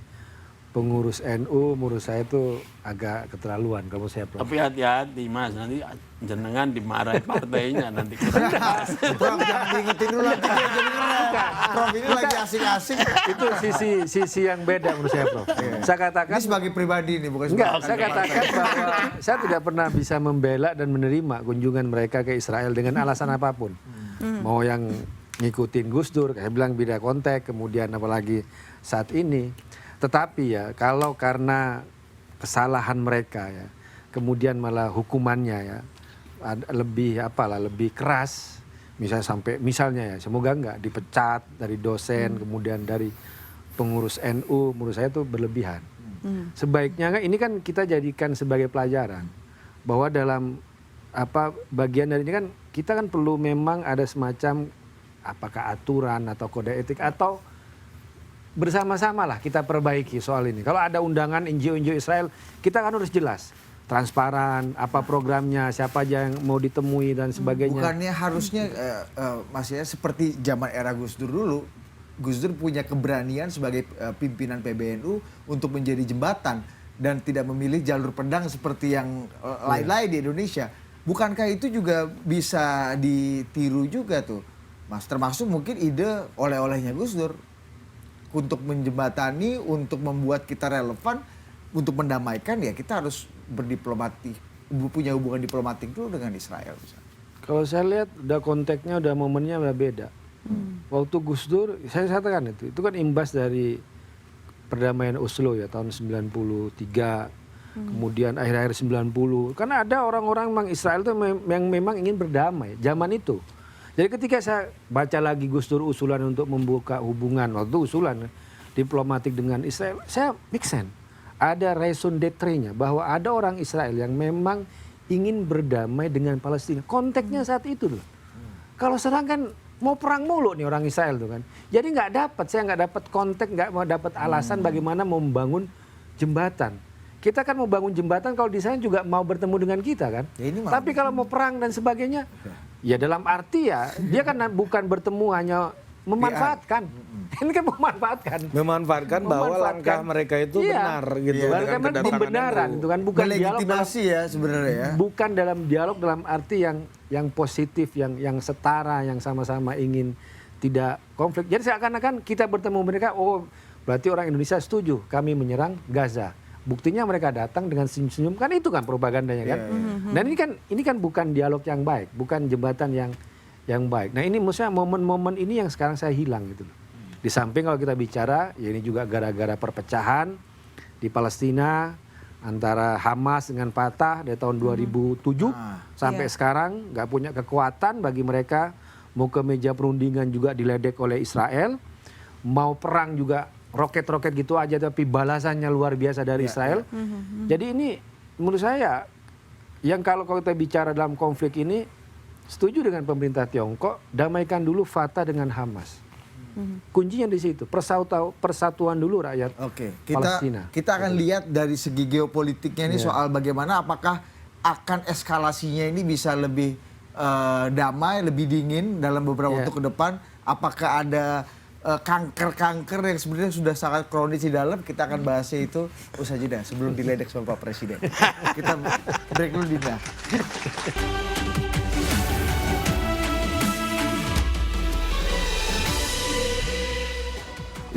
pengurus NU, menurut saya itu agak keterlaluan kalau saya, Prof. Tapi hati-hati Mas, nanti jenengan dimarahi partainya nanti. Prof, jangan diingetin dulu nanti dia jadi keren. Prof ini lagi asik-asik. Itu sisi yang beda menurut saya, Prof. Saya katakan Ini sebagai pribadi nih, bukan enggak, sebagai saya katakan bahwa saya tidak pernah bisa membela dan menerima kunjungan mereka ke Israel dengan alasan apapun. Mau yang ngikutin Gus Dur, kayak bilang beda konteks, kemudian apalagi saat ini. Tetapi ya, kalau karena kesalahan mereka ya, kemudian malah hukumannya ya lebih keras, misalnya ya, semoga enggak dipecat dari dosen, kemudian dari pengurus NU, menurut saya itu berlebihan. Sebaiknya ini kan kita jadikan sebagai pelajaran bahwa dalam bagian dari ini kan kita kan perlu memang ada semacam apakah aturan atau kode etik atau bersama-sama lah kita perbaiki soal ini. Kalau ada undangan NGO Israel, kita kan harus jelas, transparan, apa programnya, siapa aja yang mau ditemui dan sebagainya. Bukannya harusnya maksudnya seperti zaman era Gus Dur dulu, Gus Dur punya keberanian sebagai pimpinan PBNU untuk menjadi jembatan dan tidak memilih jalur pedang seperti yang lain-lain di Indonesia. Bukankah itu juga bisa ditiru juga tuh, Mas? Termasuk mungkin ide oleh-olehnya Gus Dur untuk menjembatani, untuk membuat kita relevan, untuk mendamaikan, ya kita harus berdiplomatik, punya hubungan diplomatik dulu dengan Israel. Misalnya. Kalau saya lihat udah konteksnya, udah momennya udah beda. Waktu Gus Dur, saya katakan itu kan imbas dari perdamaian Oslo ya tahun 93, kemudian akhir-akhir 90. Karena ada orang-orang memang Israel itu yang memang ingin berdamai zaman itu. Jadi ketika saya baca lagi Gus Dur usulan untuk membuka hubungan, waktu usulan diplomatik dengan Israel, saya make sense. Ada raison d'être-nya bahwa ada orang Israel yang memang ingin berdamai dengan Palestina. Konteksnya saat itu loh. Kalau sedangkan mau perang mulu nih orang Israel tuh kan. Jadi saya nggak dapat konteks, nggak mau dapat alasan bagaimana membangun jembatan. kita kan mau bangun jembatan kalau di sana juga mau bertemu dengan kita kan. Ya, ini malah Tapi kalau mau perang dan sebagainya, ya dalam arti ya dia kan bukan bertemu hanya memanfaatkan. Ini kan Memanfaatkan bahwa langkah mereka itu benar gitu. Iya, dengan kan kedatangan pembenaran NU. itu kan bukan dialog dalam, Melegitimasi ya sebenarnya ya. bukan dalam dialog dalam arti yang positif, yang setara, yang sama-sama ingin tidak konflik. Jadi seakan-akan kita bertemu mereka, oh berarti orang Indonesia setuju kami menyerang Gaza. Buktinya mereka datang dengan senyum-senyum, kan itu kan propagandanya kan. Dan ini kan bukan dialog yang baik, bukan jembatan yang baik. Nah ini maksudnya momen-momen ini yang sekarang saya hilang gitu loh. Di samping kalau kita bicara, ya ini juga gara-gara perpecahan di Palestina antara Hamas dengan Fatah dari tahun 2007 sampai sekarang nggak punya kekuatan bagi mereka mau ke meja perundingan juga diledek oleh Israel, mau perang juga roket-roket gitu aja tapi balasannya luar biasa dari Israel. Jadi ini menurut saya yang kalau kita bicara dalam konflik ini setuju dengan pemerintah Tiongkok, damaikan dulu Fatah dengan Hamas. Kuncinya di situ, persatuan dulu rakyat Palestina. Kita akan lihat dari segi geopolitiknya ini soal bagaimana apakah akan eskalasinya ini bisa lebih damai, lebih dingin dalam beberapa waktu ke depan. Apakah ada kanker-kanker yang sebenarnya sudah sangat kronis di dalam, kita akan bahasnya itu usai jeda sebelum diledek sama Pak Presiden. Kita break dulu Dina.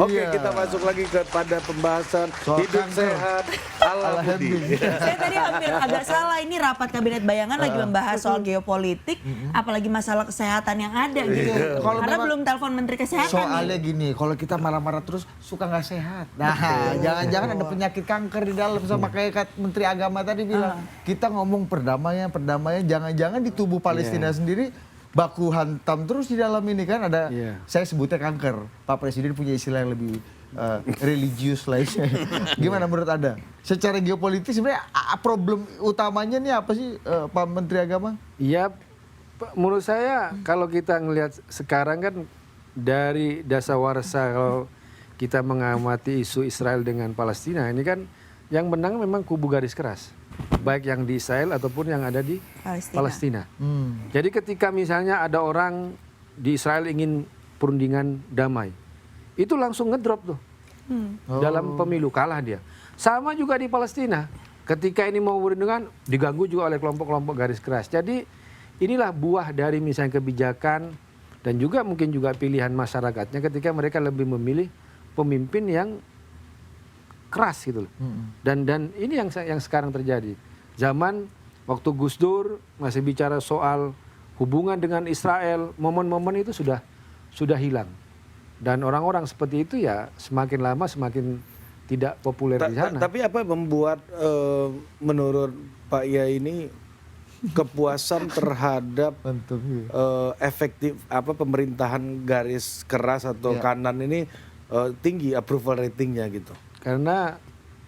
Oke, kita masuk lagi kepada pembahasan Soal hidup kanker. sehat ala Budi. Saya tadi hampir agak salah, ini rapat kabinet bayangan lagi membahas soal geopolitik, apalagi masalah kesehatan yang ada gitu. Kalau Karena memang belum telepon Menteri Kesehatan soalnya nih. gini, kalau kita marah-marah terus suka nggak sehat. Nah, jangan-jangan ada penyakit kanker di dalam sama kayak Menteri Agama tadi bilang. Kita ngomong perdamaian, jangan-jangan di tubuh Palestina sendiri baku hantam terus di dalam ini kan ada, saya sebutnya kanker. Pak Presiden punya istilah yang lebih religius lainnya. Gimana menurut Anda? Secara geopolitik sebenarnya problem utamanya nih apa sih Pak Menteri Agama? Iya, menurut saya kalau kita ngelihat sekarang kan dari dasawarsa kalau kita mengamati isu Israel dengan Palestina ini kan yang menang memang kubu garis keras. Baik yang di Israel ataupun yang ada di Palestina. Jadi ketika misalnya ada orang di Israel ingin perundingan damai, itu langsung ngedrop tuh dalam pemilu, kalah dia. Sama juga di Palestina, ketika ini mau perundingan diganggu juga oleh kelompok-kelompok garis keras. Jadi inilah buah dari misalnya kebijakan dan juga mungkin juga pilihan masyarakatnya ketika mereka lebih memilih pemimpin yang keras gitu loh. Dan ini yang sekarang terjadi. Zaman waktu Gus Dur masih bicara soal hubungan dengan Israel, momen-momen itu sudah hilang. Dan orang-orang seperti itu ya semakin lama semakin tidak populer di sana. Tapi apa yang membuat menurut Pak Yai ini kepuasan terhadap efektif pemerintahan garis keras atau kanan ini tinggi approval ratingnya gitu? Karena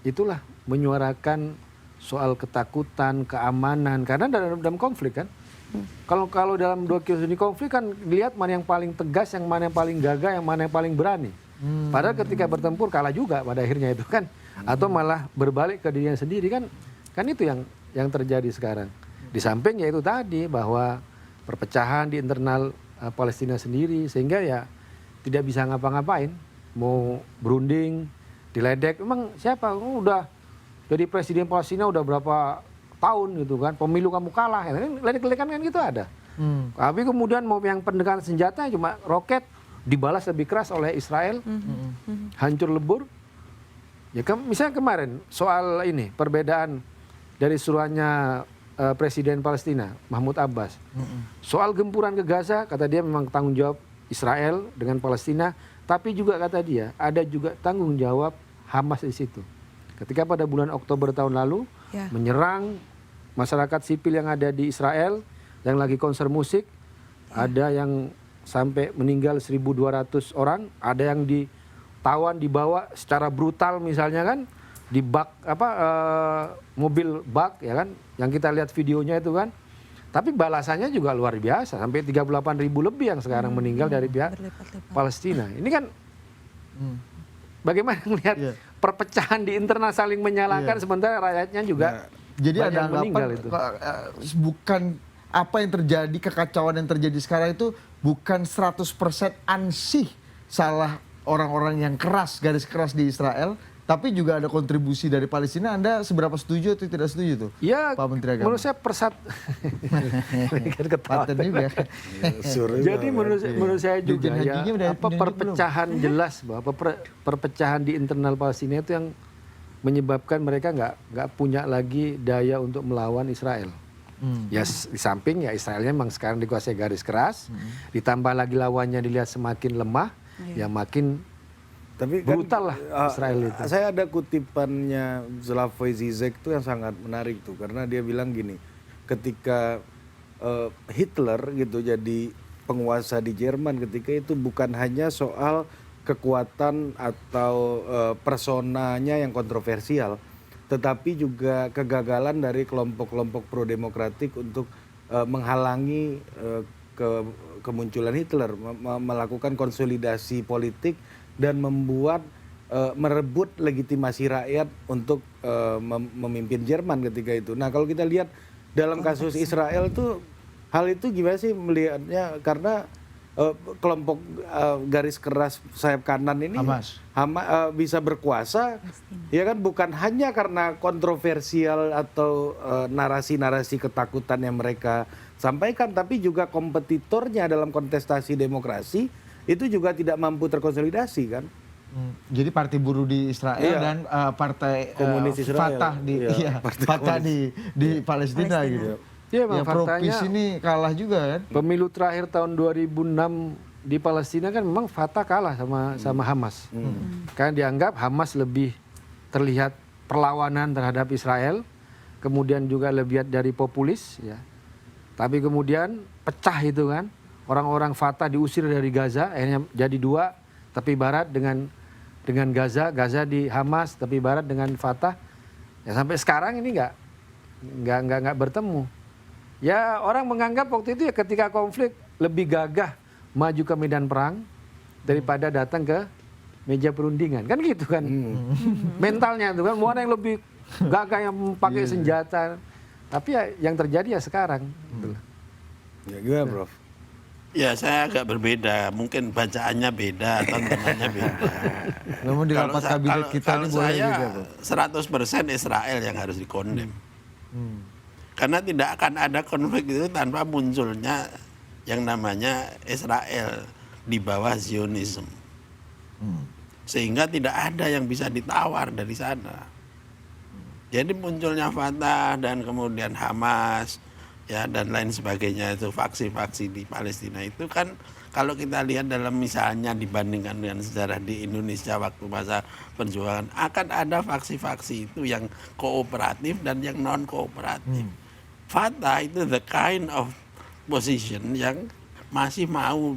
itulah menyuarakan soal ketakutan, keamanan. Karena dalam konflik kan, kalau dalam dua ini konflik kan dilihat mana yang paling tegas, yang mana yang paling gagah, yang mana yang paling berani. Padahal ketika bertempur kalah juga pada akhirnya itu kan, atau malah berbalik ke dirinya sendiri kan itu yang terjadi sekarang. Di samping ya itu tadi bahwa perpecahan di internal Palestina sendiri sehingga ya tidak bisa ngapa-ngapain, mau berunding diledek, emang siapa? Udah jadi presiden Palestina udah berapa tahun gitu kan, pemilu kamu kalah, ledek-ledekan kan gitu ada. Tapi kemudian mau yang pendekatan senjata cuma roket dibalas lebih keras oleh Israel, hancur lebur. Ya misalnya kemarin soal ini perbedaan dari suruhannya presiden Palestina Mahmud Abbas, soal gempuran ke Gaza kata dia memang tanggung jawab Israel dengan Palestina. Tapi juga kata dia ada juga tanggung jawab Hamas di situ. Ketika pada bulan Oktober tahun lalu menyerang masyarakat sipil yang ada di Israel yang lagi konser musik, ada yang sampai meninggal 1.200 orang, ada yang ditawan dibawa secara brutal misalnya kan di bak mobil bak ya kan, yang kita lihat videonya itu kan. Tapi balasannya juga luar biasa, sampai 38.000 lebih yang sekarang meninggal dari pihak Palestina. Ini kan bagaimana melihat perpecahan di internal saling menyalahkan sementara rakyatnya juga Jadi banyak ada anggapan meninggal itu. bukan apa yang terjadi, kekacauan yang terjadi sekarang itu bukan 100% ansih salah orang-orang yang keras, garis keras di Israel, tapi juga ada kontribusi dari Palestina. Anda seberapa setuju atau tidak setuju tuh? Ya, Pak Menteri Agama. menurut saya Paten juga. Jadi menurut saya juga Dirjen ya Hajinya udah apa ditunjuk perpecahan jelas bahwa perpecahan di internal Palestina itu yang menyebabkan mereka nggak punya lagi daya untuk melawan Israel. Ya di samping ya Israelnya memang sekarang dikuasai garis keras, ditambah lagi lawannya dilihat semakin lemah, ya makin Tapi brutal lah Israel itu. Saya ada kutipannya Slavoj Zizek itu yang sangat menarik tuh, karena dia bilang gini, ketika Hitler gitu jadi penguasa di Jerman ketika itu bukan hanya soal kekuatan atau personanya yang kontroversial, tetapi juga kegagalan dari kelompok-kelompok pro-demokratik untuk menghalangi kemunculan Hitler, melakukan konsolidasi politik dan merebut legitimasi rakyat untuk memimpin Jerman ketika itu. Nah kalau kita lihat dalam kasus Israel tuh hal itu gimana sih melihatnya, karena kelompok garis keras sayap kanan ini bisa berkuasa, ya kan, bukan hanya karena kontroversial atau narasi-narasi ketakutan yang mereka sampaikan, tapi juga kompetitornya dalam kontestasi demokrasi itu juga tidak mampu terkonsolidasi kan. Jadi Partai Buruh di Israel dan Partai Komunis Israel. Fatah Fatah di Palestina gitu. Ya, Yang pro-peace ini kalah juga kan. Pemilu terakhir tahun 2006 di Palestina kan memang Fatah kalah sama Hamas. Karena dianggap Hamas lebih terlihat perlawanan terhadap Israel, kemudian juga lebih dari populis ya. Tapi kemudian pecah itu kan. Orang-orang Fatah diusir dari Gaza, akhirnya jadi dua, tepi barat dengan Gaza, Gaza di Hamas, tepi barat dengan Fatah. Ya sampai sekarang ini nggak bertemu. Ya orang menganggap waktu itu ya ketika konflik lebih gagah maju ke medan perang daripada datang ke meja perundingan. Kan gitu kan. Mentalnya itu kan mau yang lebih gagah yang pakai senjata. Tapi ya yang terjadi ya sekarang. Ya gimana Prof? Ya saya agak berbeda, mungkin bacaannya beda, tontonannya beda. Namun di rapat kabinet kita ini boleh juga, Bro. 100% Israel yang harus dikondem. Karena tidak akan ada konflik itu tanpa munculnya yang namanya Israel di bawah Zionisme. Sehingga tidak ada yang bisa ditawar dari sana. Jadi munculnya Fatah dan kemudian Hamas ya dan lain sebagainya, itu faksi-faksi di Palestina itu kan kalau kita lihat dalam misalnya dibandingkan dengan sejarah di Indonesia waktu masa perjuangan, akan ada faksi-faksi itu yang kooperatif dan yang non kooperatif. Fatah itu the kind of position yang masih mau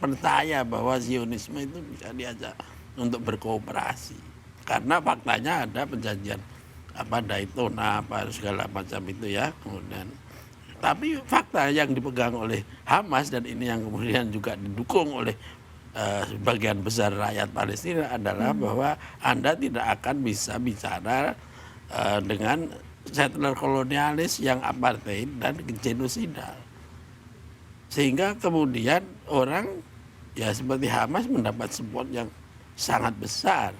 percaya bahwa Zionisme itu bisa diajak untuk berkooperasi, karena faktanya ada perjanjian Daytona segala macam itu ya. Kemudian tapi fakta yang dipegang oleh Hamas dan ini yang kemudian juga didukung oleh sebagian besar rakyat Palestina adalah bahwa Anda tidak akan bisa bicara dengan settler kolonialis yang apartheid dan genosidal. Sehingga kemudian orang ya seperti Hamas mendapat support yang sangat besar.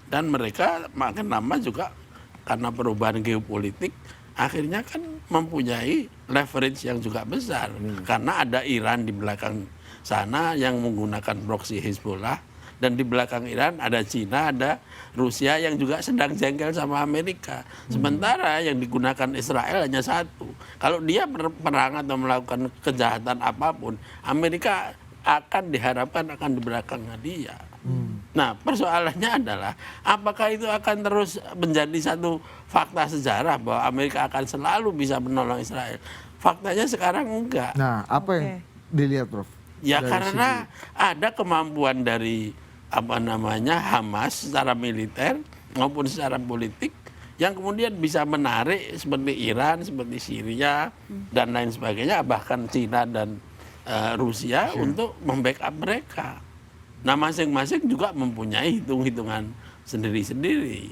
Dan mereka makin lama juga karena perubahan geopolitik akhirnya kan mempunyai leverage yang juga besar. Karena ada Iran di belakang sana yang menggunakan proxy Hezbollah, dan di belakang Iran ada Cina, ada Rusia yang juga sedang jengkel sama Amerika. Sementara yang digunakan Israel hanya satu. Kalau dia perang atau melakukan kejahatan apapun, Amerika akan diharapkan akan di belakangnya dia. Nah persoalannya adalah apakah itu akan terus menjadi satu fakta sejarah bahwa Amerika akan selalu bisa menolong Israel? Faktanya sekarang enggak. Nah apa yang dilihat Prof? Ya karena ada kemampuan dari Hamas secara militer maupun secara politik yang kemudian bisa menarik seperti Iran, seperti Syria dan lain sebagainya, bahkan Cina dan Rusia untuk membackup mereka. Nah masing-masing juga mempunyai hitung-hitungan sendiri-sendiri.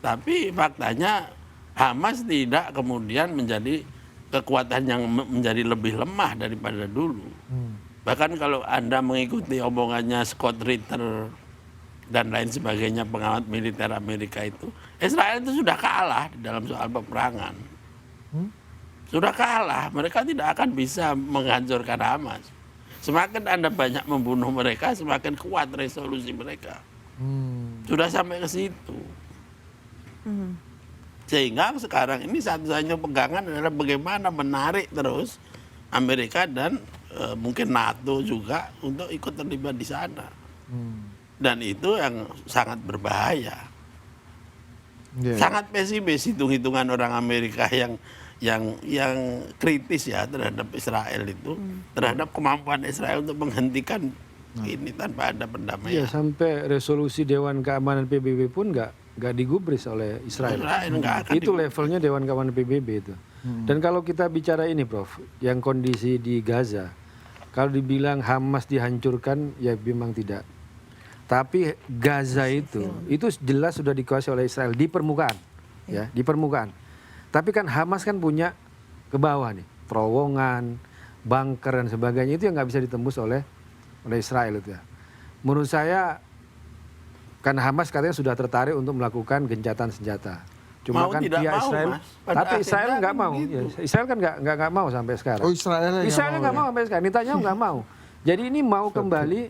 Tapi faktanya Hamas tidak kemudian menjadi kekuatan yang menjadi lebih lemah daripada dulu. Bahkan kalau Anda mengikuti omongannya Scott Ritter dan lain sebagainya, pengamat militer Amerika itu, Israel itu sudah kalah di dalam soal peperangan. Sudah kalah, mereka tidak akan bisa menghancurkan Hamas. Semakin Anda banyak membunuh mereka, semakin kuat resolusi mereka. Sudah sampai ke situ. Sehingga sekarang ini satu-satunya pegangan adalah bagaimana menarik terus Amerika dan mungkin NATO juga untuk ikut terlibat di sana. Dan itu yang sangat berbahaya. Sangat pesimis hitung-hitungan orang Amerika yang kritis ya terhadap Israel itu, terhadap kemampuan Israel untuk menghentikan ini tanpa ada perdamaian. Iya, sampai resolusi Dewan Keamanan PBB pun nggak digubris oleh Israel. Nggak akan Itu levelnya Dewan Keamanan PBB itu. Dan kalau kita bicara ini, Prof, yang kondisi di Gaza, kalau dibilang Hamas dihancurkan, ya memang tidak. Tapi Gaza itu jelas sudah dikuasai oleh Israel di permukaan, ya, di permukaan. Tapi kan Hamas kan punya ke bawah nih, terowongan, bunker dan sebagainya, itu yang nggak bisa ditembus oleh Israel itu ya. Menurut saya, kan Hamas katanya sudah tertarik untuk melakukan gencatan senjata. Cuma Mau kan tidak pihak mau, Israel, Mas. Pada tapi Israel akhirnya nggak kan mau. begitu. Ya, Israel kan nggak mau sampai sekarang. Oh, Israel Israel nggak mau sampai sekarang. Netanyahu nggak mau. Jadi ini mau kembali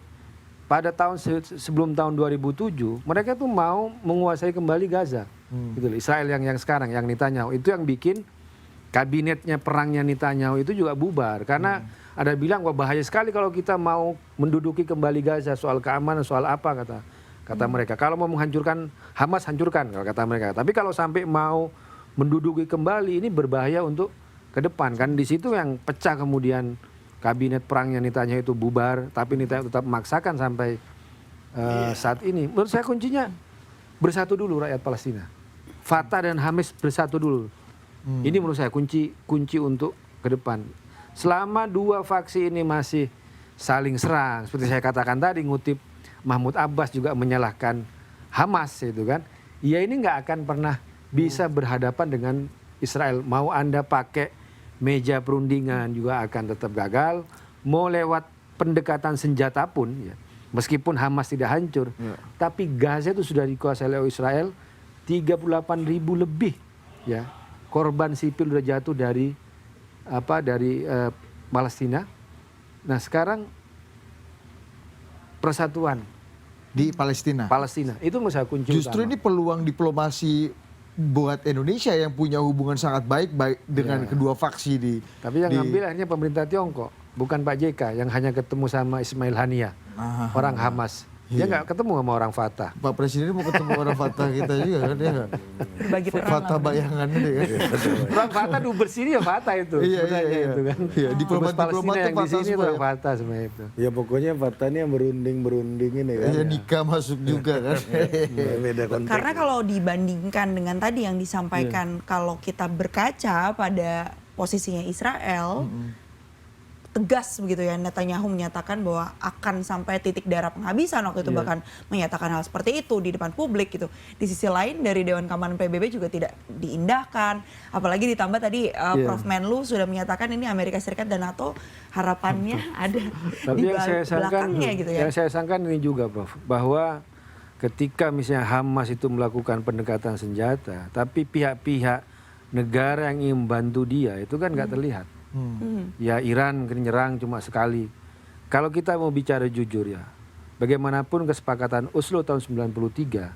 pada tahun sebelum tahun 2007, mereka tuh mau menguasai kembali Gaza. Gitu loh. Israel yang sekarang, yang Netanyahu itu yang bikin kabinetnya perangnya Netanyahu itu juga bubar karena ada bilang wah bahaya sekali kalau kita mau menduduki kembali Gaza, soal keamanan, soal apa kata mereka. Kalau mau menghancurkan Hamas, hancurkan kalau kata mereka. Tapi kalau sampai mau menduduki kembali, ini berbahaya untuk ke depan kan. Di situ yang pecah kemudian kabinet perangnya Netanyahu itu bubar, tapi Netanyahu tetap memaksakan sampai saat ini. Menurut saya kuncinya bersatu dulu rakyat Palestina. Fatah dan Hamas bersatu dulu. Ini menurut saya kunci untuk ke depan. Selama dua faksi ini masih saling serang, seperti saya katakan tadi, ngutip Mahmud Abbas juga menyalahkan Hamas itu kan, ya ini nggak akan pernah bisa berhadapan dengan Israel. Mau Anda pakai meja perundingan juga akan tetap gagal. Mau lewat pendekatan senjata pun, ya, meskipun Hamas tidak hancur, tapi Gaza itu sudah dikuasai oleh Israel, 38.000 lebih, ya, korban sipil sudah jatuh dari Palestina. Nah sekarang persatuan di Palestina. Itu menurut saya kunci Justru utama. ini peluang diplomasi buat Indonesia yang punya hubungan sangat baik dengan kedua faksi di. Tapi yang ngambil akhirnya pemerintah Tiongkok, bukan Pak JK yang hanya ketemu sama Ismail Haniyah, orang Hamas. Dia nggak ketemu sama orang Fatah. Pak Presiden mau ketemu orang Fatah kita juga kan, ya kan? Bagi peran Fatah bayangan itu ya. Orang Fatah dubes sini ya Fatah itu. Iya. Itu kan. Iya, Dubes diplomat Palestina yang di Fatah sini semua orang ya. Fatah semua itu. Ya pokoknya Fatah ini yang berunding ini kan. Iya, nikah masuk juga kan. Beda konteks. Karena kalau dibandingkan dengan tadi yang disampaikan, kalau kita berkaca pada posisinya Israel, tegas begitu ya, Netanyahu menyatakan bahwa akan sampai titik darah penghabisan waktu itu, bahkan menyatakan hal seperti itu di depan publik gitu. Di sisi lain dari Dewan Keamanan PBB juga tidak diindahkan, apalagi ditambah tadi Prof Menlu sudah menyatakan ini Amerika Serikat dan NATO harapannya ada Tapi di yang saya sangkan, belakangnya gitu ya. yang saya sangkan ini juga, Prof, bahwa ketika misalnya Hamas itu melakukan pendekatan senjata, tapi pihak-pihak negara yang ingin membantu dia itu kan nggak terlihat. Ya Iran mungkin nyerang cuma sekali. Kalau kita mau bicara jujur ya, bagaimanapun kesepakatan Oslo tahun 93,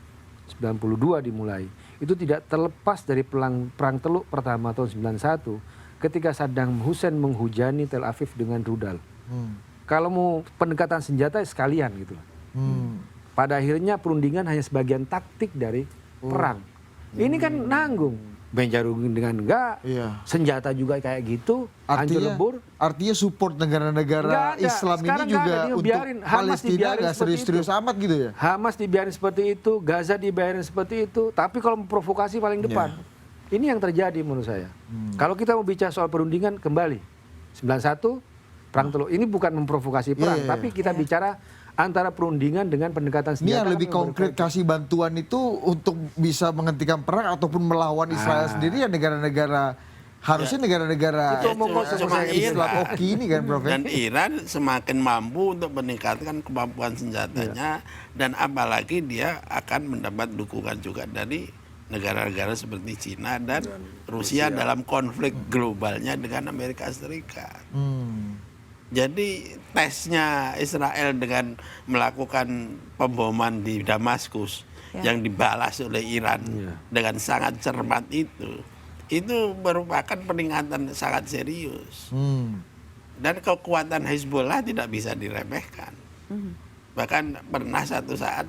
92 dimulai, itu tidak terlepas dari perang Teluk pertama tahun 91 ketika Saddam Hussein menghujani Tel Aviv dengan rudal. Kalau mau pendekatan senjata sekalian gitu. Pada akhirnya perundingan hanya sebagian taktik dari perang. Ini kan nanggung. Benjarungin dengan enggak, senjata juga kayak gitu, hancur lebur. Artinya support negara-negara Islam Sekarang ini juga ada, untuk Hamas Palestina dibiarin nggak seperti serius-serius itu. amat gitu ya? Hamas dibiarin seperti itu, Gaza dibiarin seperti itu, tapi kalau memprovokasi paling depan. Ini yang terjadi menurut saya. Kalau kita mau bicara soal perundingan, kembali 91 perang Teluk. Ini bukan memprovokasi perang, tapi kita bicara antara perundingan dengan pendekatan senjata. Ini yang kan lebih memang konkret berkaitan. kasih bantuan itu untuk bisa menghentikan perang ataupun melawan Israel sendiri ya negara-negara harusnya negara-negara Itu omong kosong cuma Islam Iran. oki ini kan Prof. Dan Iran semakin mampu untuk meningkatkan kemampuan senjatanya dan apalagi dia akan mendapat dukungan juga dari negara-negara seperti Cina dan Rusia dalam konflik globalnya dengan Amerika Serikat. Jadi tesnya Israel dengan melakukan pemboman di Damaskus yang dibalas oleh Iran dengan sangat cermat itu merupakan peringatan sangat serius. Dan kekuatan Hezbollah tidak bisa diremehkan. Bahkan pernah satu saat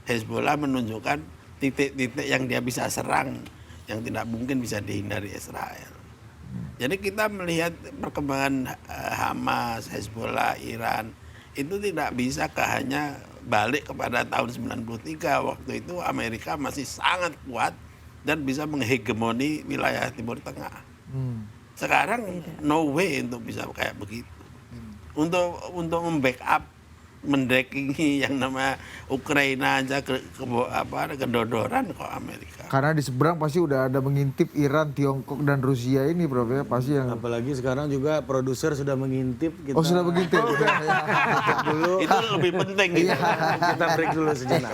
Hezbollah menunjukkan titik-titik yang dia bisa serang yang tidak mungkin bisa dihindari Israel. Jadi kita melihat perkembangan Hamas, Hezbollah, Iran itu tidak bisa hanya balik kepada tahun 93. Waktu itu Amerika masih sangat kuat dan bisa menghegemoni wilayah Timur Tengah. Sekarang no way untuk bisa kayak begitu. Untuk membackup mendekingi yang nama Ukraina aja kedodoran kok Amerika. Karena di seberang pasti udah ada mengintip Iran, Tiongkok dan Rusia ini Prof ya pasti yang Apalagi sekarang juga produser sudah mengintip kita. Oh sudah mengintip. Dulu Itu lebih penting gitu. kita break dulu sejenak.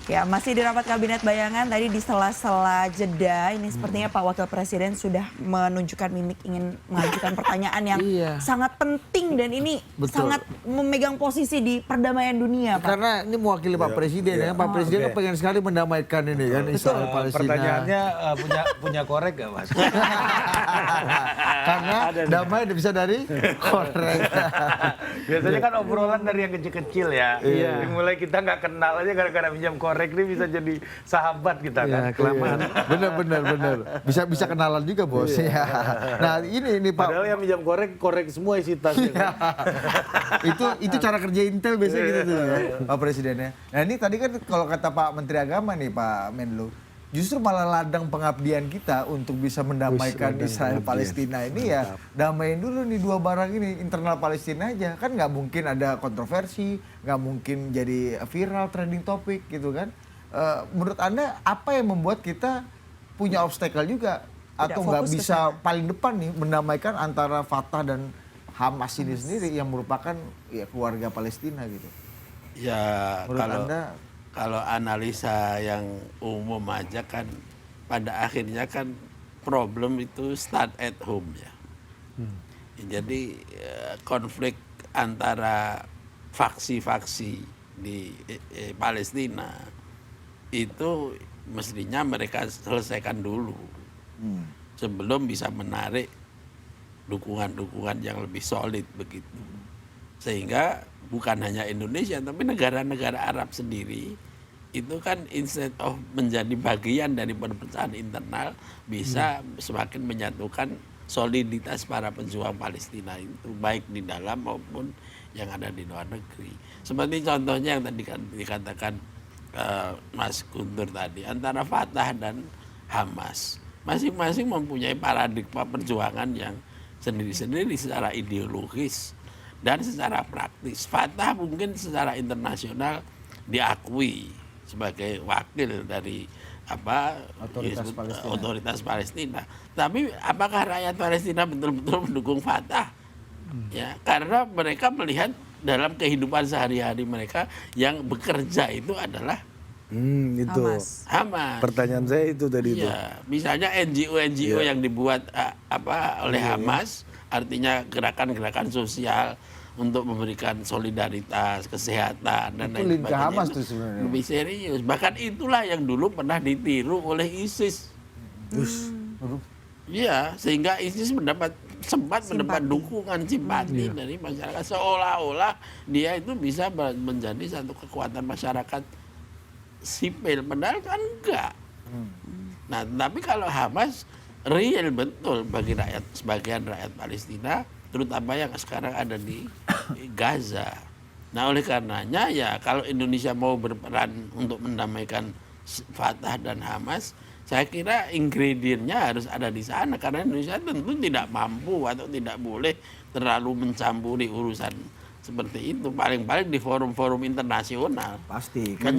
Ya, masih di rapat kabinet bayangan tadi di sela-sela jeda ini sepertinya Pak Wakil Presiden sudah menunjukkan mimik ingin mengajukan pertanyaan yang sangat penting dan ini sangat memegang posisi di perdamaian dunia, Pak. Karena ini mewakili Pak Presiden ya. Pak Presiden kan pengen sekali mendamaikan ini kan Israel Palestina. Pertanyaannya punya korek gak Mas? Karena damai bisa dari korek. Biasanya kan obrolan dari yang kecil-kecil ya. Dimulai kita nggak kenal aja gara-gara pinjam korek ini bisa jadi sahabat kita kan. Kelamaan. Bener. Bisa kenalan juga bos. Ya. Nah ini Pak. Padahal yang pinjam korek semua isi tasnya. itu cara kerja Intel biasanya gitu tuh ya, Pak Presiden ya. Nah ini tadi kan kalau kata Pak Menteri Agama nih Pak Menlu, justru malah ladang pengabdian kita untuk bisa mendamaikan Israel Palestina ini ya damaiin dulu nih dua barang ini internal Palestina aja kan nggak mungkin ada kontroversi, nggak mungkin jadi viral trending topic gitu kan. Menurut Anda apa yang membuat kita punya obstacle juga atau nggak bisa paling depan nih mendamaikan antara Fatah dan Hamas ini sendiri yang merupakan ya keluarga Palestina gitu. Ya Menurut Anda kalau analisa yang umum aja kan pada akhirnya kan problem itu start at home ya. Jadi konflik antara faksi-faksi di Palestina itu mestinya mereka selesaikan dulu sebelum bisa menarik dukungan-dukungan yang lebih solid begitu. Sehingga bukan hanya Indonesia tapi negara-negara Arab sendiri itu kan instead of menjadi bagian dari perpecahan internal bisa semakin menyatukan soliditas para pejuang Palestina itu baik di dalam maupun yang ada di luar negeri. Seperti contohnya yang tadi dikatakan Mas Guntur tadi antara Fatah dan Hamas masing-masing mempunyai paradigma perjuangan yang sendiri-sendiri secara ideologis dan secara praktis. Fatah mungkin secara internasional diakui sebagai wakil dari otoritas Palestina. Tapi apakah rakyat Palestina betul-betul mendukung Fatah? Ya, karena mereka melihat dalam kehidupan sehari-hari mereka yang bekerja itu adalah Itu Hamas. pertanyaan saya itu tadi itu. Ya, misalnya NGO yang dibuat oleh Hamas, artinya gerakan-gerakan sosial untuk memberikan solidaritas, kesehatan dan lain link ke Hamas tuh sebenarnya. Lebih serius. Bahkan itulah yang dulu pernah ditiru oleh ISIS. Iya, sehingga ISIS sempat mendapat dukungan simpati dari masyarakat seolah-olah dia itu bisa menjadi satu kekuatan masyarakat sipil, padahal kan enggak. Nah, tapi kalau Hamas real betul bagi sebagian rakyat Palestina, terutama yang sekarang ada di Gaza. Nah, oleh karenanya ya kalau Indonesia mau berperan untuk mendamaikan Fatah dan Hamas, Saya kira ingredientnya harus ada di sana karena Indonesia tentu tidak mampu atau tidak boleh terlalu mencampuri urusan seperti itu. Paling-paling di forum-forum internasional. Pasti kan.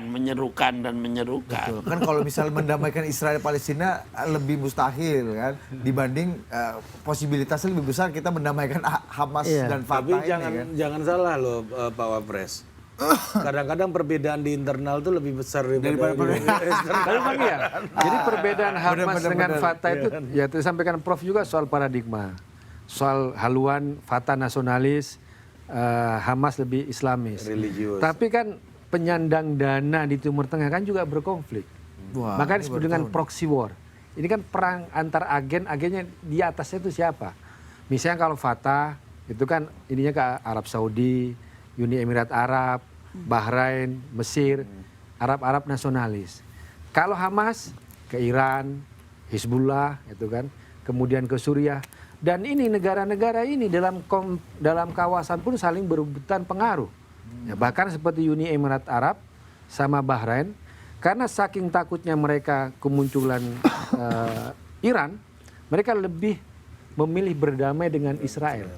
Menyerukan dan menyerukan. Betul. Kan kalau misalnya mendamaikan Israel Palestina lebih mustahil kan dibanding posibilitasnya lebih besar kita mendamaikan Hamas dan Tapi Fatah ini kan. jangan salah loh Pak Wapres. Kadang-kadang perbedaan di internal itu lebih besar daripada Tapi memang iya. Jadi perbedaan Hamas dengan Fatah itu ya disampaikan Prof juga soal paradigma. Soal haluan Fatah nasionalis, Hamas lebih Islamis. religius. Tapi kan penyandang dana di Timur Tengah kan juga berkonflik. Wah, Makanya ini disebut baru dengan tahu proxy war. Ini kan perang antar agennya di atasnya itu siapa? Misalnya kalau Fatah itu kan ininya ke Arab Saudi, Uni Emirat Arab, Bahrain, Mesir, Arab-Arab nasionalis. Kalau Hamas ke Iran, Hizbullah itu kan, kemudian ke Suriah. Dan ini negara-negara ini dalam kawasan pun saling berebutan pengaruh. Ya, bahkan seperti Uni Emirat Arab sama Bahrain, karena saking takutnya mereka kemunculan Iran, mereka lebih memilih berdamai dengan Israel.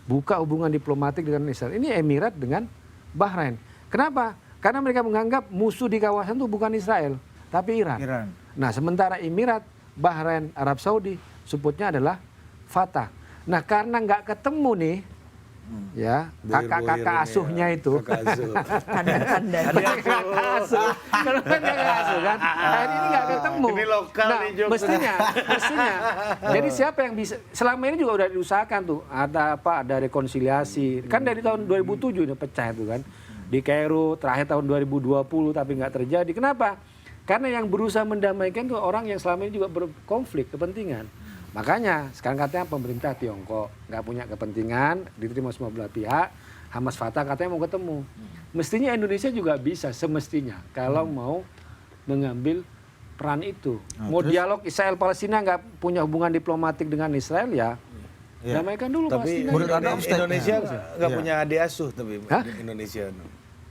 Buka hubungan diplomatik dengan Israel. Ini Emirat dengan Bahrain. Kenapa? Karena mereka menganggap musuh di kawasan itu bukan Israel, tapi Iran. Nah, sementara Emirat, Bahrain, Arab Saudi, supportnya adalah Fatah. Nah, karena nggak ketemu nih, ya kakak-kakak asuhnya itu, Kandang-kandang. kakak asuh, kalau kan kakak asuh kan, hari ini nggak ketemu. Ini lokal Nah, nih, Jok. mestinya. Jadi siapa yang bisa? Selama ini juga udah diusahakan tuh, ada rekonsiliasi. Kan dari tahun 2007 ini pecah itu kan, di Kairo, terakhir tahun 2020 tapi nggak terjadi. Kenapa? Karena yang berusaha mendamaikan tuh orang yang selama ini juga berkonflik kepentingan. Makanya sekarang katanya pemerintah Tiongkok nggak punya kepentingan, diterima semua belah pihak, Hamas Fatah katanya mau ketemu. Mestinya Indonesia juga bisa semestinya kalau mau mengambil peran itu. Mau dialog Israel Palestina nggak punya hubungan diplomatik dengan Israel ya, damaikan dulu Tapi Palestina. menurut Anda Indonesia nggak Iya. punya adik asuh tapi Hah? Indonesia.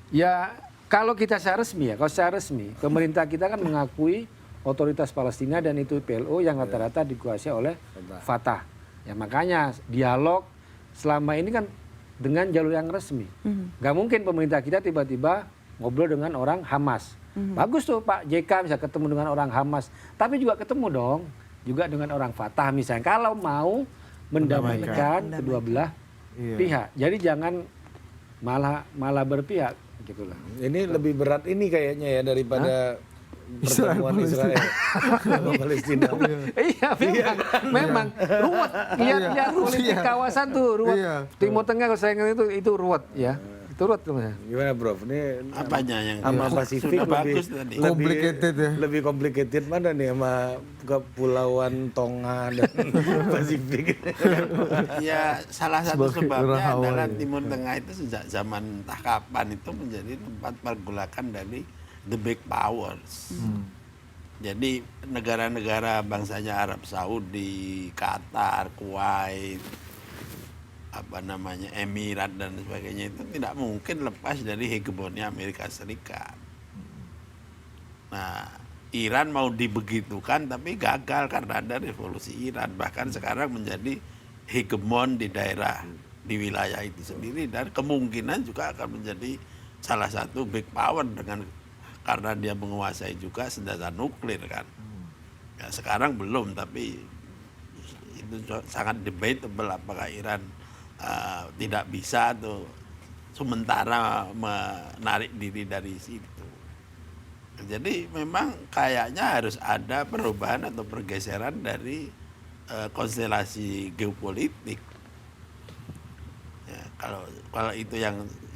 Ya kalau kita secara resmi ya, kalau secara resmi pemerintah kita kan mengakui otoritas Palestina dan itu PLO yang rata-rata dikuasai oleh Fatah. Ya makanya dialog selama ini kan dengan jalur yang resmi. Gak mungkin pemerintah kita tiba-tiba ngobrol dengan orang Hamas. Bagus tuh Pak JK bisa ketemu dengan orang Hamas. Tapi juga ketemu dong juga dengan orang Fatah misalnya. Kalau mau mendamaikan kedua belah pihak. Jadi jangan malah berpihak gitu lah. Ini lebih berat ini kayaknya ya daripada pertemuan Israel sama Palestina. Iya memang ruwet. Lihat politik kawasan tuh ruwet. Timur Tengah kalau saya ingat itu ruwet ya. Itu ruwet tuh. Gimana Prof? Ini Apanya yang sama Pasifik sudah bagus tadi. Complicated ya. Lebih complicated mana nih sama kepulauan Tonga dan Pasifik? Ya salah satu Sebagai sebabnya orang Hawaii. adalah Timur Tengah itu sejak zaman entah kapan itu menjadi tempat pergolakan dari the big powers. Jadi negara-negara bangsanya Arab Saudi, Qatar, Kuwait, Emirat dan sebagainya itu tidak mungkin lepas dari hegemoni Amerika Serikat. Nah, Iran mau dibegitukan tapi gagal karena ada revolusi Iran. Bahkan sekarang menjadi hegemon di daerah, di wilayah itu sendiri. Dan kemungkinan juga akan menjadi salah satu big power karena dia menguasai juga senjata nuklir kan. Ya, sekarang belum, tapi itu sangat debatable apakah Iran tidak bisa atau sementara menarik diri dari situ. Jadi memang kayaknya harus ada perubahan atau pergeseran dari konstelasi geopolitik. Ya, kalau itu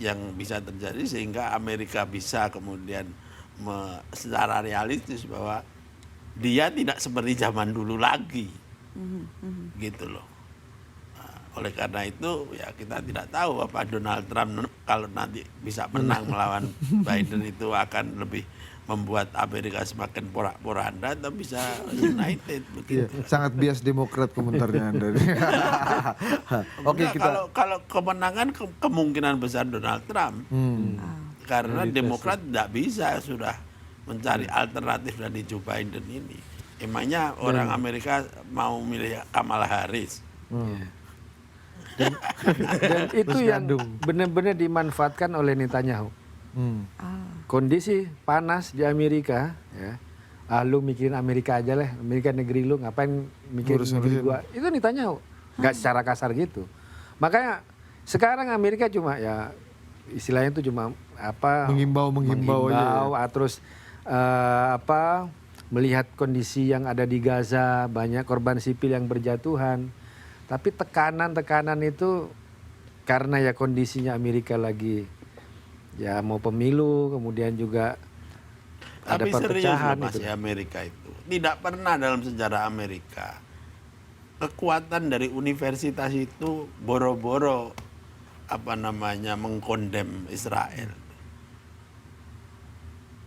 yang bisa terjadi sehingga Amerika bisa kemudian secara realistis bahwa dia tidak seperti zaman dulu lagi, gitu loh. Nah, oleh karena itu ya kita tidak tahu apa Donald Trump kalau nanti bisa menang melawan Biden itu akan lebih membuat Amerika semakin porak-poranda atau bisa united begitu. Sangat bias Demokrat komentarnya Anda. Oke, kita Kalau kemenangan kemungkinan besar Donald Trump. Karena Demokrat tidak bisa sudah mencari alternatif dari Joe Biden ini. Emangnya orang Amerika mau milih Kamala Harris? Dan itu yang benar-benar dimanfaatkan oleh Netanyahu. Kondisi panas di Amerika, ya. Lu mikirin Amerika aja lah, Amerika negeri lu, ngapain mikirin negeri gua? Itu Netanyahu, nggak secara kasar gitu. Makanya sekarang Amerika cuma ya istilahnya itu cuma apa? Menghimbau aja. Terus melihat kondisi yang ada di Gaza, banyak korban sipil yang berjatuhan. Tapi tekanan itu karena ya kondisinya Amerika lagi ya mau pemilu, kemudian juga ada Tapi perpecahan serius loh, Mas, ya, Amerika itu tidak pernah dalam sejarah Amerika kekuatan dari universitas itu boro-boro mengkondem Israel.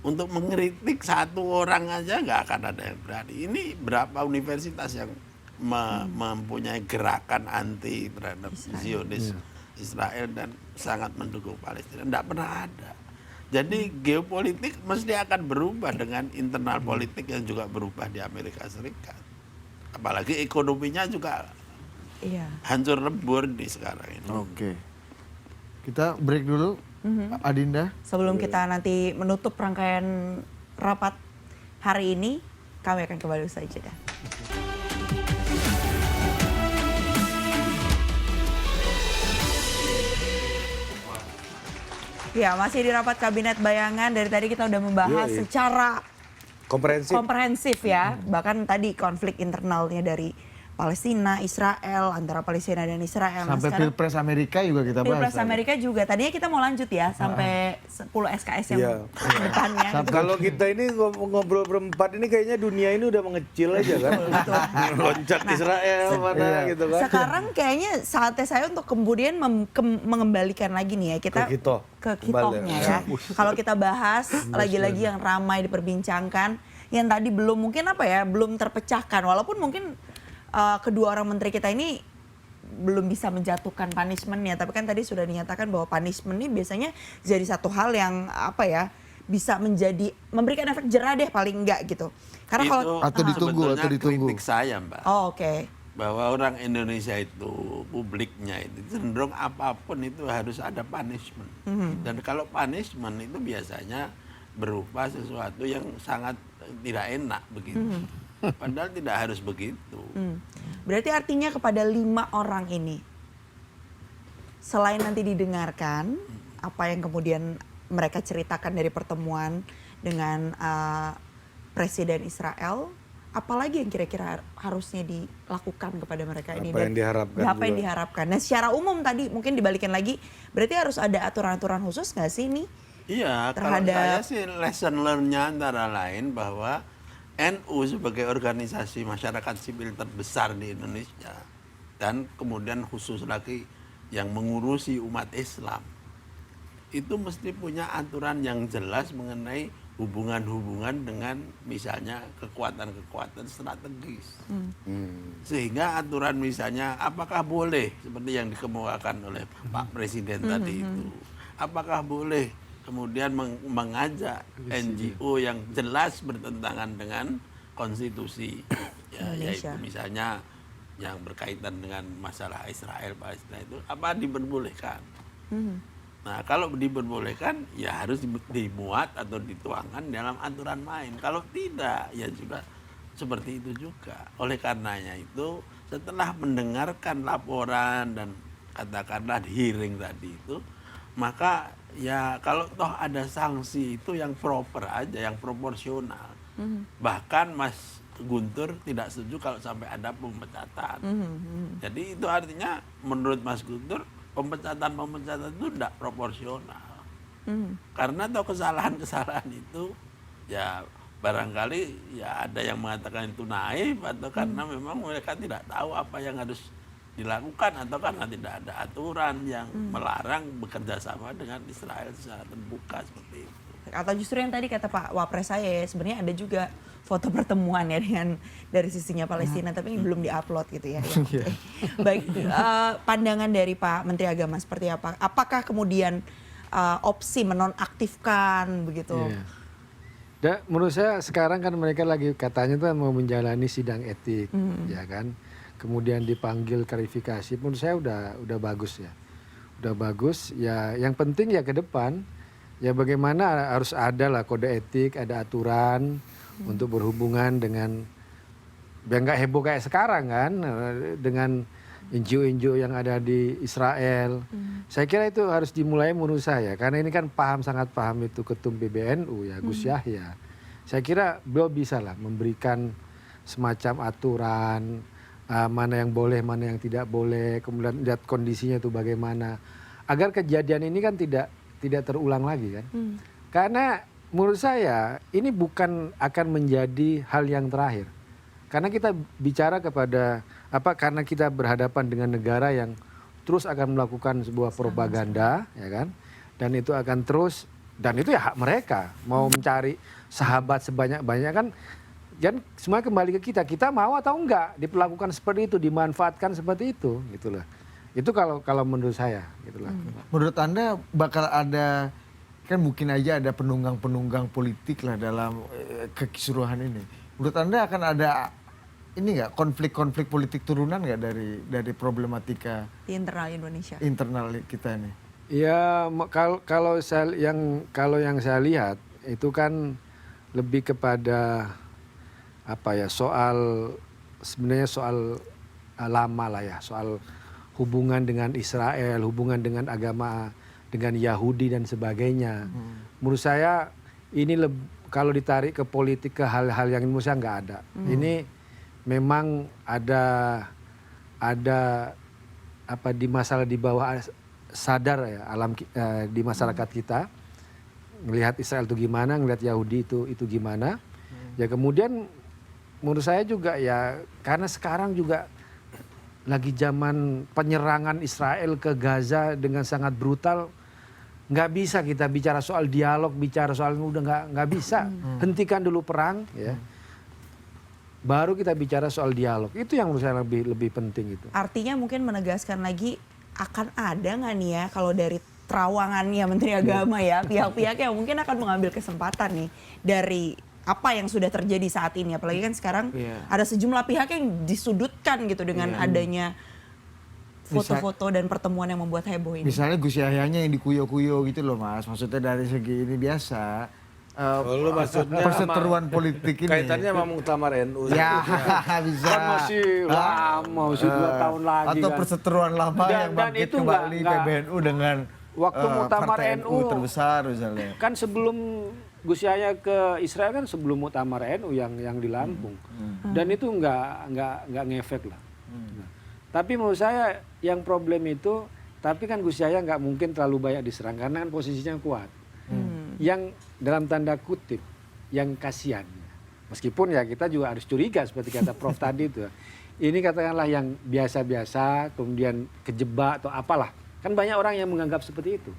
Untuk mengkritik satu orang aja nggak akan ada yang berani. Ini berapa universitas yang mempunyai gerakan anti terhadap Zionis Israel dan sangat mendukung Palestina. Tidak pernah ada. Jadi geopolitik mesti akan berubah dengan internal politik yang juga berubah di Amerika Serikat. Apalagi ekonominya juga hancur lebur di sekarang ini. Oke. Kita break dulu, Adinda. Sebelum kita nanti menutup rangkaian rapat hari ini, kami akan kembali usai jeda. Ya, masih di rapat kabinet bayangan. Dari tadi kita udah membahas secara komprehensif ya. Bahkan tadi konflik internalnya dari Palestina, Israel, antara Palestina dan Israel. Sampai Pilpres Amerika juga kita bahas. Pilpres Amerika juga. Tadinya kita mau lanjut ya sampai 10 SKS yang depannya. Kalau kita ini ngobrol berempat ini kayaknya dunia ini udah mengecil aja kan. Loncat Israel mana gitu kan. Sekarang kayaknya saatnya saya untuk kemudian mengembalikan lagi nih ya kita ke kitohnya ya. Kalau kita bahas lagi-lagi yang ramai diperbincangkan, yang tadi belum mungkin belum terpecahkan, walaupun mungkin kedua orang menteri kita ini belum bisa menjatuhkan punishment-nya, tapi kan tadi sudah dinyatakan bahwa punishment ini biasanya jadi satu hal yang bisa memberikan efek jerah deh paling enggak gitu. Karena kalau atau ditunggu. Kritik saya, Mbak. Oh, oke. Bahwa orang Indonesia itu publiknya itu cenderung apapun itu harus ada punishment. Dan kalau punishment itu biasanya berupa sesuatu yang sangat tidak enak begitu. Padahal tidak harus begitu. Berarti artinya kepada 5 orang ini, selain nanti didengarkan apa yang kemudian mereka ceritakan dari pertemuan dengan Presiden Israel, apalagi yang kira-kira harusnya dilakukan kepada mereka ini? Apa yang diharapkan? Apa yang diharapkan? Nah, secara umum tadi mungkin dibalikin lagi, berarti harus ada aturan-aturan khusus nggak sih ini? Iya, kalau saya sih lesson learn-nya antara lain bahwa NU sebagai organisasi masyarakat sipil terbesar di Indonesia dan kemudian khusus lagi yang mengurusi umat Islam itu mesti punya aturan yang jelas mengenai hubungan-hubungan dengan misalnya kekuatan-kekuatan strategis. Sehingga aturan misalnya apakah boleh seperti yang dikemukakan oleh Pak Presiden tadi itu, apakah boleh kemudian mengajak NGO yang jelas bertentangan dengan konstitusi, ya, yaitu misalnya yang berkaitan dengan masalah Israel Palestina itu apa diperbolehkan? Nah, kalau diperbolehkan ya harus dimuat atau dituangkan dalam aturan main. Kalau tidak ya juga seperti itu juga. Oleh karenanya itu setelah mendengarkan laporan dan katakanlah hearing tadi itu, maka ya kalau toh ada sanksi itu yang proper aja, yang proporsional. Bahkan Mas Guntur tidak setuju kalau sampai ada pemecatan. Jadi itu artinya menurut Mas Guntur pemecatan itu tidak proporsional. Karena toh kesalahan-kesalahan itu ya barangkali ya ada yang mengatakan itu naif atau karena memang mereka tidak tahu apa yang harus dilakukan atau karena tidak ada aturan yang melarang bekerja sama dengan Israel secara terbuka seperti itu. Atau justru yang tadi kata Pak Wapres saya sebenarnya ada juga foto pertemuan ya dengan dari sisinya Palestina tapi belum diupload gitu ya. Baik, pandangan dari Pak Menteri Agama seperti apa? Apakah kemudian opsi menonaktifkan begitu? Menurut saya sekarang kan mereka lagi katanya tuh mau menjalani sidang etik, ya kan. Kemudian dipanggil klarifikasi. Menurut saya udah bagus ya, udah bagus. Ya yang penting ya ke depan ya bagaimana harus ada lah kode etik, ada aturan untuk berhubungan dengan biar nggak heboh kayak sekarang kan dengan NGO-NGO yang ada di Israel. Saya kira itu harus dimulai menurut saya. Karena ini kan sangat paham itu Ketum PBNU ya, Gus Yahya. Saya kira beliau bisa lah memberikan semacam aturan, mana yang boleh, mana yang tidak boleh. Kemudian lihat kondisinya itu bagaimana. Agar kejadian ini kan tidak terulang lagi kan. Karena menurut saya ini bukan akan menjadi hal yang terakhir. Karena kita bicara karena kita berhadapan dengan negara yang terus akan melakukan sebuah propaganda, ya kan? Dan itu akan terus, dan itu ya hak mereka mau mencari sahabat sebanyak-banyak kan semua kembali ke kita mau atau enggak diperlakukan seperti itu, dimanfaatkan seperti itu, gitulah. Itu kalau menurut saya, gitulah. Menurut Anda bakal ada, kan mungkin aja ada penunggang-penunggang politik lah dalam kekeseluruhan ini. Menurut Anda akan ada ini nggak konflik-konflik politik turunan nggak dari problematika di internal Indonesia, internal kita ini? Ya kalau yang saya lihat itu kan lebih kepada sebenarnya soal lama lah ya, soal hubungan dengan Israel, hubungan dengan agama, dengan Yahudi dan sebagainya. Menurut saya ini kalau ditarik ke politik ke hal-hal yang menurut saya nggak ada. Ini memang ada di masalah di bawah sadar ya di masyarakat kita melihat Israel itu gimana, ngelihat Yahudi itu gimana. Ya kemudian menurut saya juga ya karena sekarang juga lagi zaman penyerangan Israel ke Gaza dengan sangat brutal, nggak bisa kita bicara soal dialog, bicara soal udah nggak bisa. Hentikan dulu perang ya. Baru kita bicara soal dialog. Itu yang menurut saya lebih penting itu. Artinya mungkin menegaskan lagi akan ada nggak nih ya kalau dari terawangannya Menteri Agama ya pihak-pihak yang mungkin akan mengambil kesempatan nih dari apa yang sudah terjadi saat ini. Apalagi kan sekarang ada sejumlah pihak yang disudutkan gitu dengan adanya foto-foto dan pertemuan yang membuat heboh ini. Misalnya Gus Yahyanya yang dikuyo-kuyo gitu loh Mas. Maksudnya dari segi ini biasa. Lu maksudnya perseteruan politik ini. Kaitannya sama Muktamar NU. Ya bisa. Kan masih lama, masih 2 tahun lagi atau kan. perseteruan lama yang bangkit itu kembali PBNU dengan waktu Muktamar Partai NU terbesar misalnya. Kan sebelum Gus Yahya ke Israel kan sebelum Muktamar NU yang di Lampung. Dan itu nggak ngefek lah. Tapi menurut saya yang problem itu, tapi kan Gus Yahya nggak mungkin terlalu banyak diserang karena kan posisinya kuat. Yang dalam tanda kutip yang kasihan, meskipun ya kita juga harus curiga seperti kata Prof tadi itu, ini katakanlah yang biasa-biasa kemudian kejebak atau apalah, kan banyak orang yang menganggap seperti itu,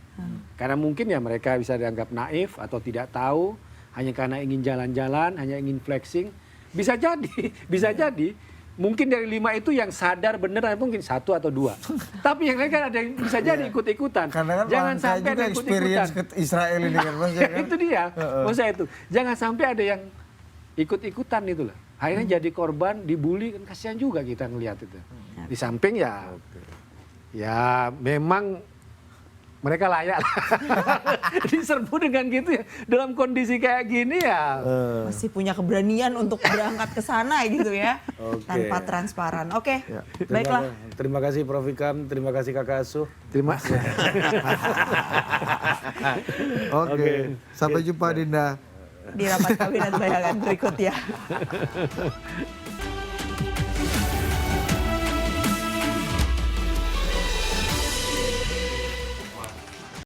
karena mungkin ya mereka bisa dianggap naif atau tidak tahu, hanya karena ingin jalan-jalan, hanya ingin flexing, bisa jadi. Mungkin dari 5 itu yang sadar beneran mungkin 1 atau 2. Tapi yang lain kan ada yang bisa jadi ikut-ikutan. Karena kan jangan sampai ada ikut-ikutan ke Israel ini kan Mas ya kan? Itu dia. Maksud saya itu. Jangan sampai ada yang ikut-ikutan itu lah. Akhirnya jadi korban, dibully, kan kasihan juga kita ngelihat itu. Di samping ya memang mereka layak lah. Diserbu dengan gitu ya. Dalam kondisi kayak gini ya. Masih punya keberanian untuk berangkat ke sana gitu ya. Tanpa transparan. Oke, baiklah. Terima kasih Prof Ikam, terima kasih Kakak Asuh. Terima kasih. Oke. Sampai jumpa Dinda. Di rapat kabinet bayangan berikut ya.